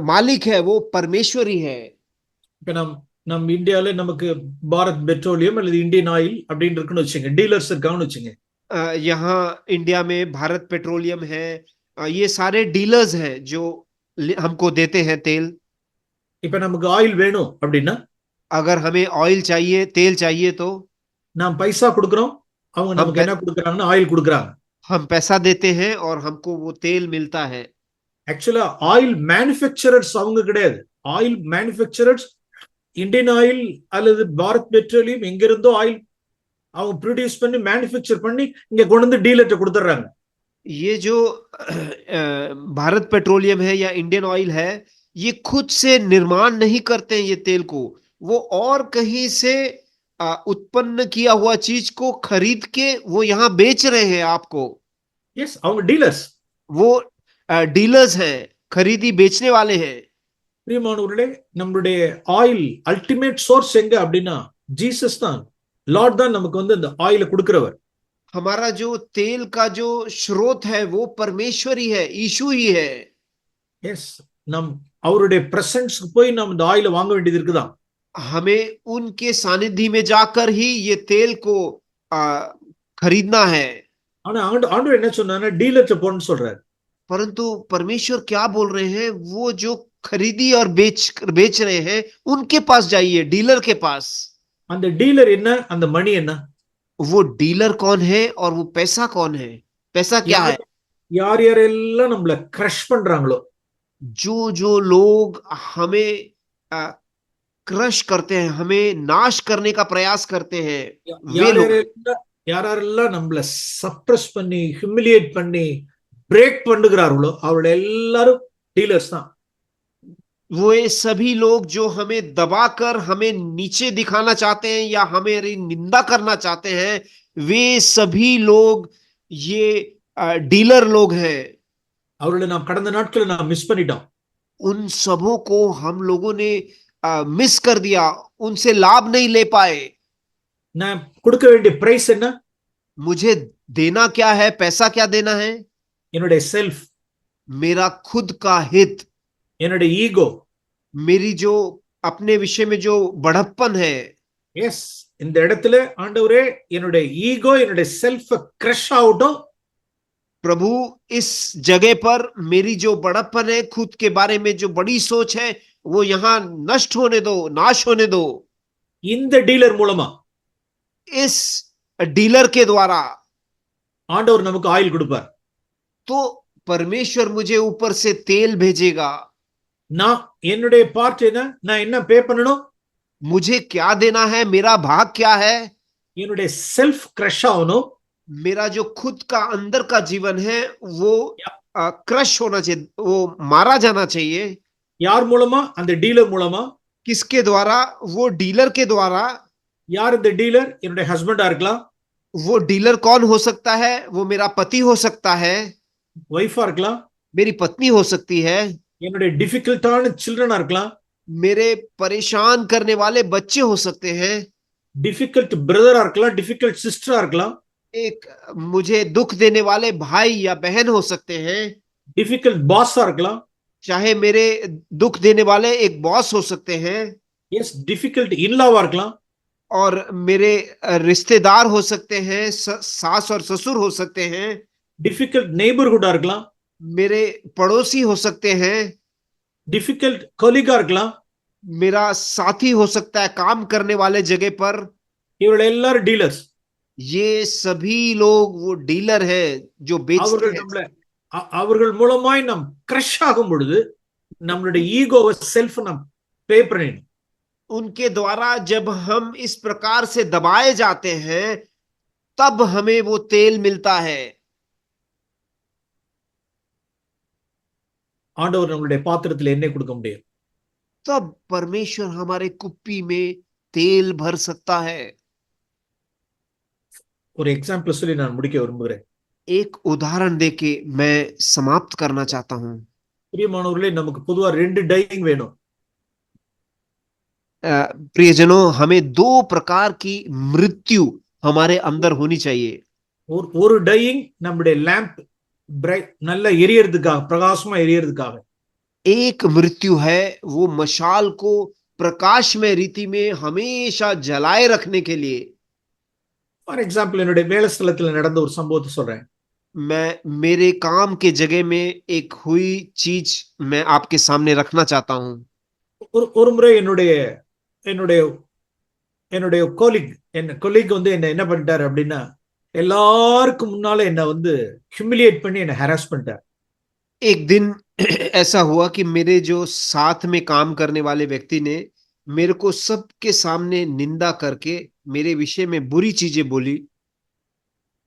मालिक है वो परमेश्वर ही है. இப்ப நம்ம இந்தியால நமக்கு பாரத் பெட்ரோலியம் அல்லது இந்தியன் ஆயில் அப்படின்னு இருக்குன்னு வச்சுங்க, டீலர்ஸ் இருக்காங்கன்னு வச்சுங்க. यहाँ इंडिया में भारत पेट्रोलियम है. ये सारे डीलर्स हैं जो हमको देते हैं तेल. இப்ப நமக்கு ஆயில் வேணும் அப்படின்னா, अगर हमें ऑयल चाहिए, तेल चाहिए, तो நாம் பைசா கொடுக்குறோம், அவங்க நமக்கு என்ன கொடுக்குறாங்கன்னா ஆயில் கொடுக்குறாங்க. हम पैसा देते हैं और हमको वो तेल मिलता है. ஆக்சுவலா ஆயில் மேனுஃபேக்சரர்ஸ் அவங்க கிடையாது. ஆயில் மேனுஃபேக்சரர்ஸ் இந்தியன் ஆயில் அல்லது பாரத் பெட்ரோலியம் எங்க இருந்தோ ஆயில் அவங்க ப்ரொடியூஸ் பண்ணி மேனுஃபேக்சர் பண்ணி இங்க கொண்டு வந்து டீலர்ட்ட கொடுத்துறாங்க. ये जो भारत पेट्रोलियम है या इंडियन ऑयल है, ये खुद से निर्माण नहीं करते हैं ये तेल को. वो और कहीं से उत्पन्न किया हुआ चीज को खरीद के वो यहाँ बेच रहे हैं आपको. எஸ், அவங்க டீலர்ஸ். वो डीलर्स हैं, खरीदी बेचने वाले हैं. பிரியமானவர்களே, நம்மளுடைய ஆயில் அல்டிமேட் சோர்ஸ் எங்க அப்படின்னா ஜீசஸ் தான். லார்ட் தான் நமக்கு வந்து அந்த ஆயிலை கொடுக்கிறவர். हमारा जो तेल का जो स्रोत है वो परमेश्वर ही है, यीशु ही है. எஸ், நம் அவருடைய பிரசன்ஸ்க்கு போய் நம்ம இந்த ஆயிலை வாங்க வேண்டியது இருக்குதான். हमें उनके सानिध्य में जाकर ही ये तेल को खरीदना है. ஆனா ஆண்டவர் என்ன சொன்னாருன்னா டீலர்ட்ட போன்னு சொல்றாரு. परंतु परमेश्वर क्या बोल रहे हैं, वो जो खरीदी और बेच रहे हैं उनके पास जाइए, डीलर के पास. அந்த டீலர் என்ன, அந்த மணி என்ன? वो डीलर कौन है और वो पैसा कौन है? पैसा क्या है? யார் யாரெல்லாம் நம்மள கிரஷ் பண்றாங்களோ, जो जो लोग हमें क्रश करते हैं, हमें नाश करने का प्रयास करते हैं, वे लोग. யாரெல்லாம் நம்மள சப்ரஸ் பண்ணி ஹியூமிலியேட் பண்ணி பிரேக் பண்ணுகிறார்களோ அவரோட எல்லாரும் டீலர்ஸ் தான். वो ये सभी लोग जो हमें दबाकर हमें नीचे दिखाना चाहते हैं या हमारी निंदा करना चाहते हैं, वे सभी लोग ये डीलर लोग हैं. அவர்களை நாம் கடந்த நாட்களை நாம் மிஸ் பண்ணிட்டோம். उन सबों को हम लोगों ने मिस कर दिया, उनसे लाभ नहीं ले पाए. நான் கொடுக்க வேண்டிய பிரைஸ் என்ன? मुझे देना क्या है, पैसा क्या देना है? என்னுடைய செல்ஃப், मेरा खुद का हित, என்னுடைய ஈகோ, मेरी जो अपने विषय में जो बड़प्पन है. எஸ், இந்த இடத்துல ஆண்டவரே என்னுடைய ஈகோ என்னுடைய செல்ஃப் கிரஷ் ஆகட்டும். प्रभु इस जगह पर मेरी जो बड़प्पन है, खुद के बारे में जो बड़ी सोच है, वो यहाँ नष्ट होने दो, नाश होने दो। இந்த டீலர் மூலமா इस डीलर के द्वारा ஆண்டவர் நமக்கு ஆயில் கொடுப்பார். तो परमेश्वर मुझे ऊपर से तेल भेजेगा। நான் என்னுடைய பார்ட் என்ன, நான் என்ன பே பண்ணணும்? मुझे क्या देना है, मेरा भाग क्या है? என்னுடைய செல்ஃப் கிரஷ் ஆகணும். मेरा जो खुद का अंदर का जीवन है वो क्रश होना चाहिए, वो मारा जाना चाहिए। யார் மூலமா? அந்த டீலர் மூலமா. किसके द्वारा? वो डीलर के द्वारा। யார் இந்த டீலர்? என்னுடைய ஹஸ்பண்டா இருக்கலாம், वो डीलर कौन हो सकता है? वो मेरा पति हो सकता है, ஒய்ஃபா இருக்கலாம், मेरी पत्नी हो सकती है, என்னுடைய டிஃபிகல்ட்டான சில்ட்ரனா இருக்கலாம், मेरे परेशान करने वाले बच्चे हो सकते हैं, டிஃபிகல்ட் பிரதரா இருக்கலாம், டிஃபிகல்ட் சிஸ்டரா இருக்கலாம், एक मुझे दुख देने वाले भाई या बहन हो सकते हैं, டிஃபிகல்ட் பாஸா இருக்கலாம், चाहे मेरे दुख देने वाले एक बॉस हो सकते हैं, எஸ் டிஃபிகல்ட் இன்லாவா இருக்கலாம், और मेरे रिश्तेदार हो सकते हैं, सास और ससुर हो सकते हैं, டிஃபிகல்ட் நெய்பர்ஹுட்டா இருக்கலாம், मेरे पड़ोसी हो सकते हैं, டிஃபிகல்ட் கொலீகா இருக்கலாம். मेरा साथी हो सकता है काम करने वाले जगह पर। இவர்கள் எல்லாரும் டீலர்ஸ். ये सभी लोग वो डीलर है जो बेचते அவர்கள் हैं। நம்மள அவர்கள் மூலமாய் நாம் கிரஷ் ஆகும் பொழுது நம்மளுடைய ஈகோவை செல்ஃப் நாம் பே பண்ணிடணும். उनके द्वारा जब हम इस प्रकार से दबाए जाते हैं तब हमें वो तेल मिलता है। ஆண்டவர் நம்மளுடைய பாத்திரத்தில் எண்ணெய் கொடுக்க முடியும். तब परमेश्वर हमारे कुप्पी में तेल भर सकता है। ஒரு எக்ஸாம்பிள் சொல்லி நான் முடிக்க விரும்புகிறேன். एक उदाहरण देके मैं समाप्त करना चाहता हूं। பிரியமானவர்களே, நமக்கு பொதுவா 2 டையிங் வேணும். प्रियजनों, हमें 2 प्रकार की मृत्यु हमारे अंदर होनी चाहिए। ஒரு டையிங் நம்முடைய லேம்ப் பிரைட் நல்லா எரியறதுக்காக, பிரகாசமா எரியறதுக்காக. एक मृत्यु है वो मशाल को प्रकाशमय रीति में हमेशा जलाए रखने के लिए। ஃபார் எக்ஸாம்பிள், என்னுடைய வேலை ஸ்தலத்துல நடந்த ஒரு சம்பவத்தை சொல்றேன். मैं मेरे काम के जगह में एक हुई चीज मैं आपके सामने रखना चाहता हूं। ஒரு முறை என்னுடைய என்னுடைய என்னுடைய கொலீக் வந்து என்ன பண்ணிட்டாரு அப்படின்னா, எல்லாருக்கும் முன்னால என்ன வந்து ஹியூமிலியேட் பண்ணி என்ன ஹராஸ் பண்ணிட்டார். एक दिन ऐसा हुआ कि मेरे जो साथ में काम करने वाले व्यक्ति ने मेरे को सबके सामने निंदा करके मेरे विषय में बुरी चीजें बोली।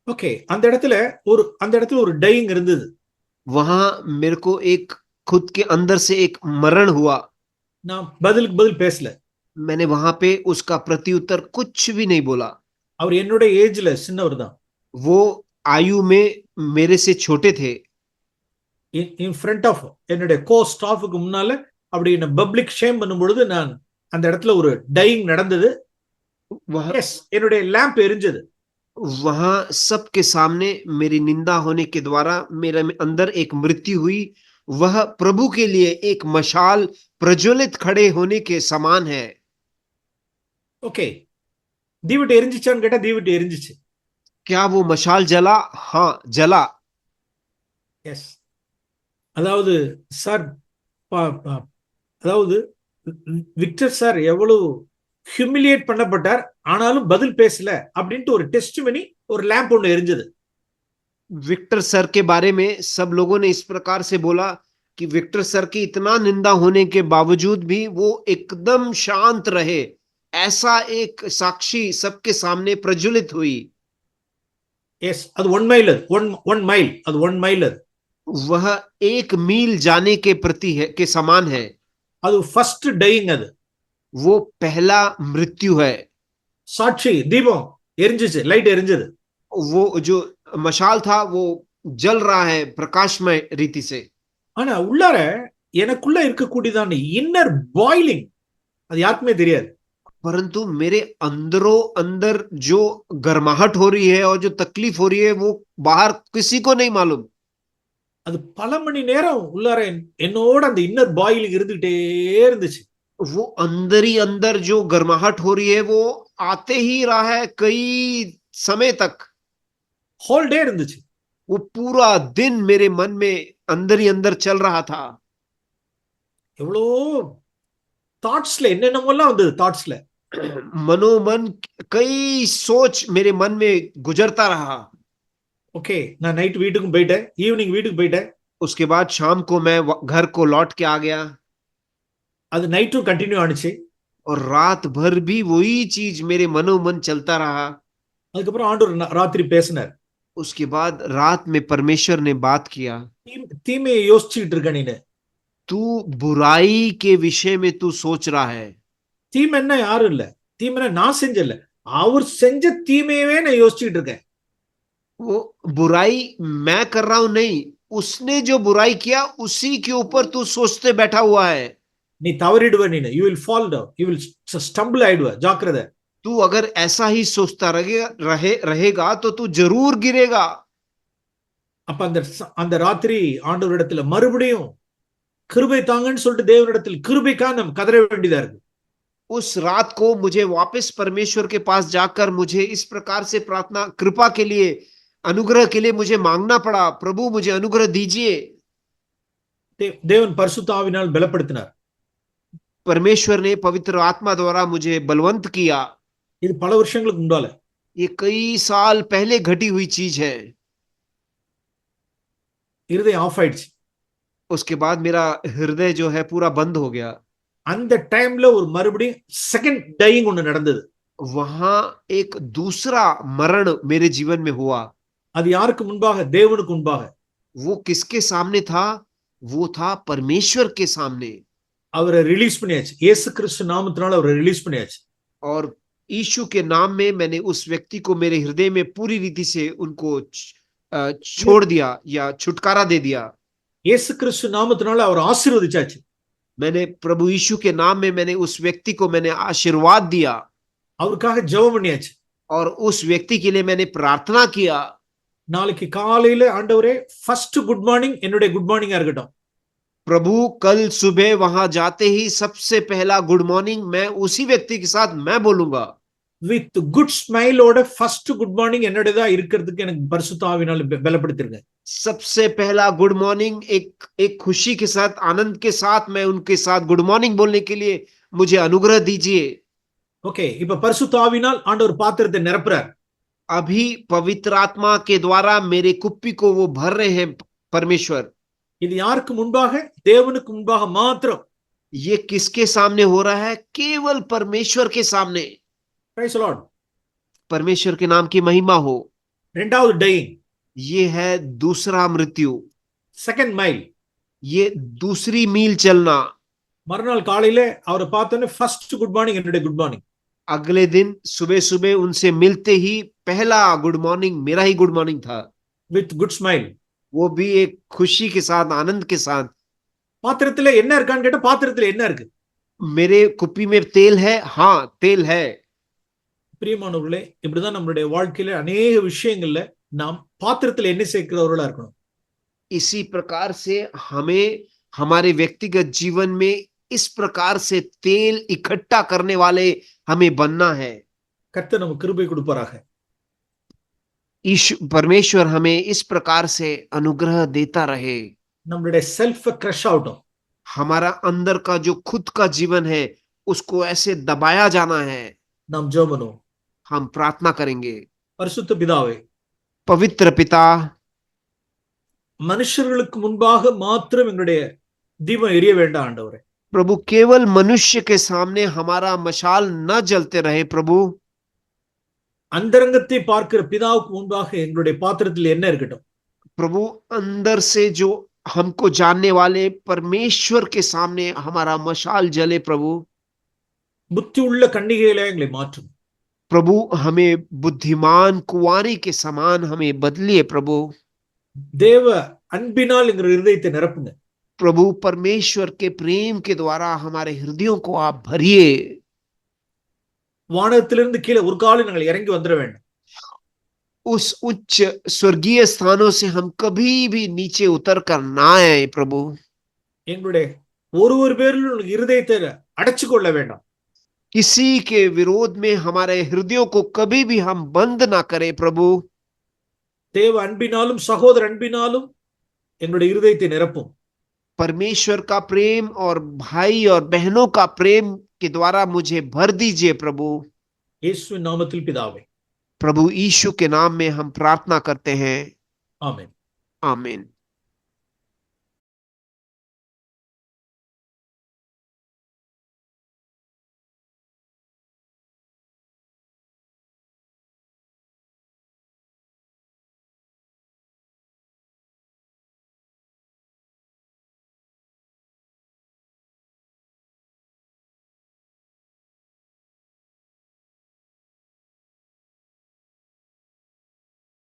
ஓகே, அந்த இடத்துல ஒரு டையிங் இருந்தது. वहां मेरे को एक खुद के अंदर से एक मरण हुआ। நான் பதிலுக்கு பதில் பேசல. मैंने वहां पे उसका प्रत्युत्तर कुछ भी नहीं बोला। அவர் என்னுடைய ஏஜ்ல சின்னவர் தான். वो आयु में मेरे से छोटे थे। இன் ஃப்ரண்ட் ஆஃப் என்னுடைய கோ ஸ்டாஃபுக்கு முன்னால அப்படி என்ன பப்ளிக் ஷேம் பண்ணும் பொழுது நான் அந்த இடத்துல ஒரு டையிங் நடந்தது. எஸ், என்னுடைய லேம்ப் எரிஞ்சது. वहां सबके सामने मेरी निंदा होने के द्वारा मेरे अंदर एक मृत्यु हुई। वह प्रभु के लिए एक मशाल प्रज्वलित खड़े होने के समान है। ஓகே, தீவட்டி எரிஞ்சிச்சான்னு கேட்டா தீவட்டி எரிஞ்சிச்சு. क्या वो मशाल जला? हाँ, जला। எஸ், அதாவது சார், அதாவது விக்டர் சார் எவ்வளவு ஹியூமிலியேட் பண்ணப்பட்டார், ஆனாலும் பதில் பேசல அப்படின்ட்டு ஒரு டெஸ்டிமனி, ஒரு லேம்ப் ஒன்று எரிஞ்சது. विक्टर सर के बारे में सब लोगों ने इस प्रकार से बोला कि विक्टर सर की इतना निंदा होने के बावजूद भी वो एकदम शांत रहे। ऐसा एक साक्षी सबके सामने प्रज्वलित हुई। எஸ், அது 1 மைல், அது 1 மைல். वह 1 मील जाने के प्रति है के समान है। அது ஃபர்ஸ்ட் டையிங். அது वो पहला मृत्यु है। சாட்சி தீபம் எரிஞ்சிச்சு, லைட் எரிஞ்சது. वो जो मशाल था वो जल रहा है प्रकाशमय रीति से। ஆனா உள்ளார எனக்குள்ள இருக்கக்கூடியதான இன்னர் பாயிலிங் அது யாருக்குமே தெரியாது. परंतु मेरे अंदरों अंदर जो गर्माहट हो रही है और जो तकलीफ हो रही है वो बाहर किसी को नहीं मालूम। அது பல மணி நேரம் உள்ளார என்னோட அந்த இன்னர் பாயிலிங் இருந்துட்டே இருந்துச்சு. वो अंदर ही अंदर जो गर्माहट हो रही है वो आते ही रहा है कई समय तक। ஹோல் டே இருந்துச்சு. वो पूरा दिन मेरे मन में अंदर ही अंदर चल रहा था। எவ்வளோ தாட்ஸ்ல என்னென்னமோலாம் வந்தது தாட்ஸ்ல. मनोमन कई सोच मेरे मन में गुजरता रहा। ஓகே, நான் நைட் வீட்டுக்கும் போயிட்டேன், ஈவினிங் வீட்டுக்கு போயிட்டேன். उसके बाद शाम को मैं घर को लौट के आ गया அது நைட்டும் கண்டினியூ ஆனிச்சு. और रात भर भी वही चीज मेरे मनोमन चलता रहा। அதுக்கப்புறம் ஆண்டவர் ராத்திரி பேசினார். उसके बाद रात में परमेश्वर ने बात किया, தீமையை யோசிச்சுக்கிட்டு இருக்க நீனு. तू बुराई के विषय में तू सोच रहा है। தீமைன்னா யாரும் இல்ல, தீமைன்னா நான் செஞ்சல, அவர் செஞ்ச தீமையவே நான் யோசிச்சுக்கிட்டு இருக்கேன். वो बुराई मैं कर रहा हूं नहीं, उसने जो बुराई किया उसी के ऊपर तू सोचते बैठा हुआ है। நீ தவறிடுவ, நீனு you will fall down, you will stumble ஆயிடுவ, ஜாக்கிரதை. तू अगर ऐसा ही सोचता रहेगा तो तू जरूर गिरेगा। அப்ப அந்த ராத்திரி ஆண்டவரிடத்துல மறுபடியும் கிருபை தாங்கன்னு சொல்லிட்டு தேவனிடத்தில் கிருபைக்காக நம்ம கதற வேண்டியதா இருக்கு. उस रात को मुझे वापस परमेश्वर के पास जाकर मुझे इस प्रकार से प्रार्थना, कृपा के लिए, अनुग्रह के लिए मुझे मांगना पड़ा, प्रभु मुझे अनुग्रह दीजिए। தேவன் பரிசுத்த ஆவியினால் பலப்படுத்தினார். परमेश्वर ने पवित्र आत्मा द्वारा मुझे बलवंत किया। இது பல வருஷங்களுக்கு முன்னால, ये कई साल पहले घटी हुई चीज है। இருதயம் ஆஃப் ஆயிடுச்சு. उसके बाद मेरा हृदय जो है पूरा बंद हो गया। அந்த டைம்ல ஒரு மறுபடியும் செகண்ட் டையிங் ஒன்னு நடந்தது. वहां एक दूसरा मरण मेरे जीवन में हुआ। அது யாருக்கு முன்பாக? தேவனுக்கு முன்பாக. वो किसके सामने था? वो था परमेश्वर के सामने। அவரை ரிலீஸ் பண்ணியாச்சு, இயேசு கிறிஸ்து நாமத்தினால அவரை ரிலீஸ் பண்ணியாச்சு. और यीशु के नाम में मैंने उस व्यक्ति को मेरे हृदय में पूरी रीति से उनको छोड़ दिया या छुटकारा दे दिया। இயேசு கிறிஸ்து நாமத்தினால அவர் ஆசீர்வதிச்சாச்சு. मैंने प्रभु यीशु के नाम में मैंने उस व्यक्ति को मैंने आशीर्वाद दिया அவருக்காக ஜெபம் பண்ணியாச்சு. और उस व्यक्ति के लिए मैंने प्रार्थना किया। நாளைக்கு காலையில ஆண்டவரே ஃபர்ஸ்ட் குட் மார்னிங் என்னுடைய குட் மார்னிங்கா இருக்கட்டும். प्रभु कल सुबह वहां जाते ही सबसे पहला गुड मॉर्निंग मैं उसी व्यक्ति के साथ मैं बोलूंगा। வித் குட் ஸ்மைலோட ஃபர்ஸ்ட் குட் மார்னிங் என்னோடதா இருக்கிறதுக்கு எனக்கு பரிசுத்த ஆவியினால பலப்படுத்திருங்க. सबसे पहला गुड मॉर्निंग एक खुशी के साथ, आनंद के साथ मैं उनके साथ गुड मॉर्निंग बोलने के लिए मुझे अनुग्रह दीजिए। ஓகே, இப்ப பரிசுத்த ஆவியினால் ஆண்டவர் பாத்திரத்தை நிரப்புறார். अभी पवित्र आत्मा के द्वारा मेरे कुप्पी को वो भर रहे हैं परमेश्वर। இது யாருக்கு முன்பாக? தேவனுக்கு முன்பாக மாத்திரம். ये किसके सामने हो रहा है? केवल परमेश्वर के सामने। Praise the Lord. परमेश्वर के नाम की महिमा हो। இரண்டாவது டையிங், ये है दूसरा मृत्यु, செகண்ட் மைல். ये दूसरी मील चलना। மறுநாள் காலையில அவரை பார்த்தோன்னே ஃபர்ஸ்ட் குட் மார்னிங் என்னுடைய குட் மார்னிங். अगले दिन सुबह सुबह उनसे मिलते ही पहला गुड मॉर्निंग मेरा ही गुड मॉर्निंग था। With good smile. वो भी एक खुशी के साथ, आनंद के साथ। பாத்திரத்துல என்ன இருக்கான்னு கேட்டா பாத்திரத்துல என்ன இருக்கு? मेरे कुप्पी में तेल है। हाँ, तेल है। பிரியமானவர்களே, இப்படிதான் நம்மளுடைய வாழ்க்கையில அநேக விஷயங்கள்ல நாம் பாத்திரத்துல என்ன சேர்க்கிறவர்களா இருக்கணும். इसी प्रकार से हमें हमारे व्यक्तिगत जीवन में इस प्रकार से तेल इकट्ठा करने वाले हमें बनना है। கர்த்தர் நமக்கு கிருபை கொடுப்பாராக. परमेश्वर हमें इस प्रकार से अनुग्रह देता रहे। நம்மளுடைய செல்ஃப் கிரஷ் ஆகட்டும். हमारा अंदर का जो खुद का जीवन है उसको ऐसे दबाया जाना है। நாம் ஜெபம் பண்ணுவோம். हम प्रार्थना करेंगे। பரிசுத்த பிதாவே, पवित्र पिता, மனுஷர்களுக்கு முன்பாக மாத்திரம் எங்களுடைய தீபம் எரிய வேண்டாம் ஆண்டவரே. प्रभु केवल मनुष्य के सामने हमारा मशाल न जलते रहे। प्रभु அந்தரங்கத்தை பார்க்கிற பிதாவுக்கு முன்பாக எங்களுடைய பாத்திரத்தில் என்ன இருக்கட்டும். प्रभु अंदर से जो हमको जानने वाले परमेश्वर के सामने हमारा मशाल जले। प्रभु புத்தி உள்ள கன்னிகைகளை எங்களை மாற்றும். प्रभु हमें बुद्धिमान कुंवारी के समान हमें बदलिए। प्रभु தேவ அன்பினால் எங்கள் இருதயத்தை நிரப்புங்க. प्रभु परमेश्वर के प्रेम के द्वारा हमारे हृदयों को आप भरिए। வானத்திலிருந்து கீழே ஒரு காலம் நாங்கள் இறங்கி வந்துட வேண்டும். उस उच्च स्वर्गीय स्थानों से हम कभी भी नीचे उतर कर ना आए। प्रभु எங்களுடைய ஒரு பேரில் இருதயத்தை அடைச்சு கொள்ள வேண்டாம். किसी के विरोध में हमारे हृदयों को कभी भी हम बंद ना करें प्रभु। தேவ அன்பினாலும் சகோதர அன்பினாலும் எங்களுடைய இருதயத்தை நிரப்பும். परमेश्वर का प्रेम और भाई और बहनों का प्रेम के द्वारा मुझे भर दीजिए प्रभु। இயேசுவின் நாமத்தில் பிதாவே, प्रभु यीशु के नाम में हम प्रार्थना करते हैं, ஆமென். आमीन।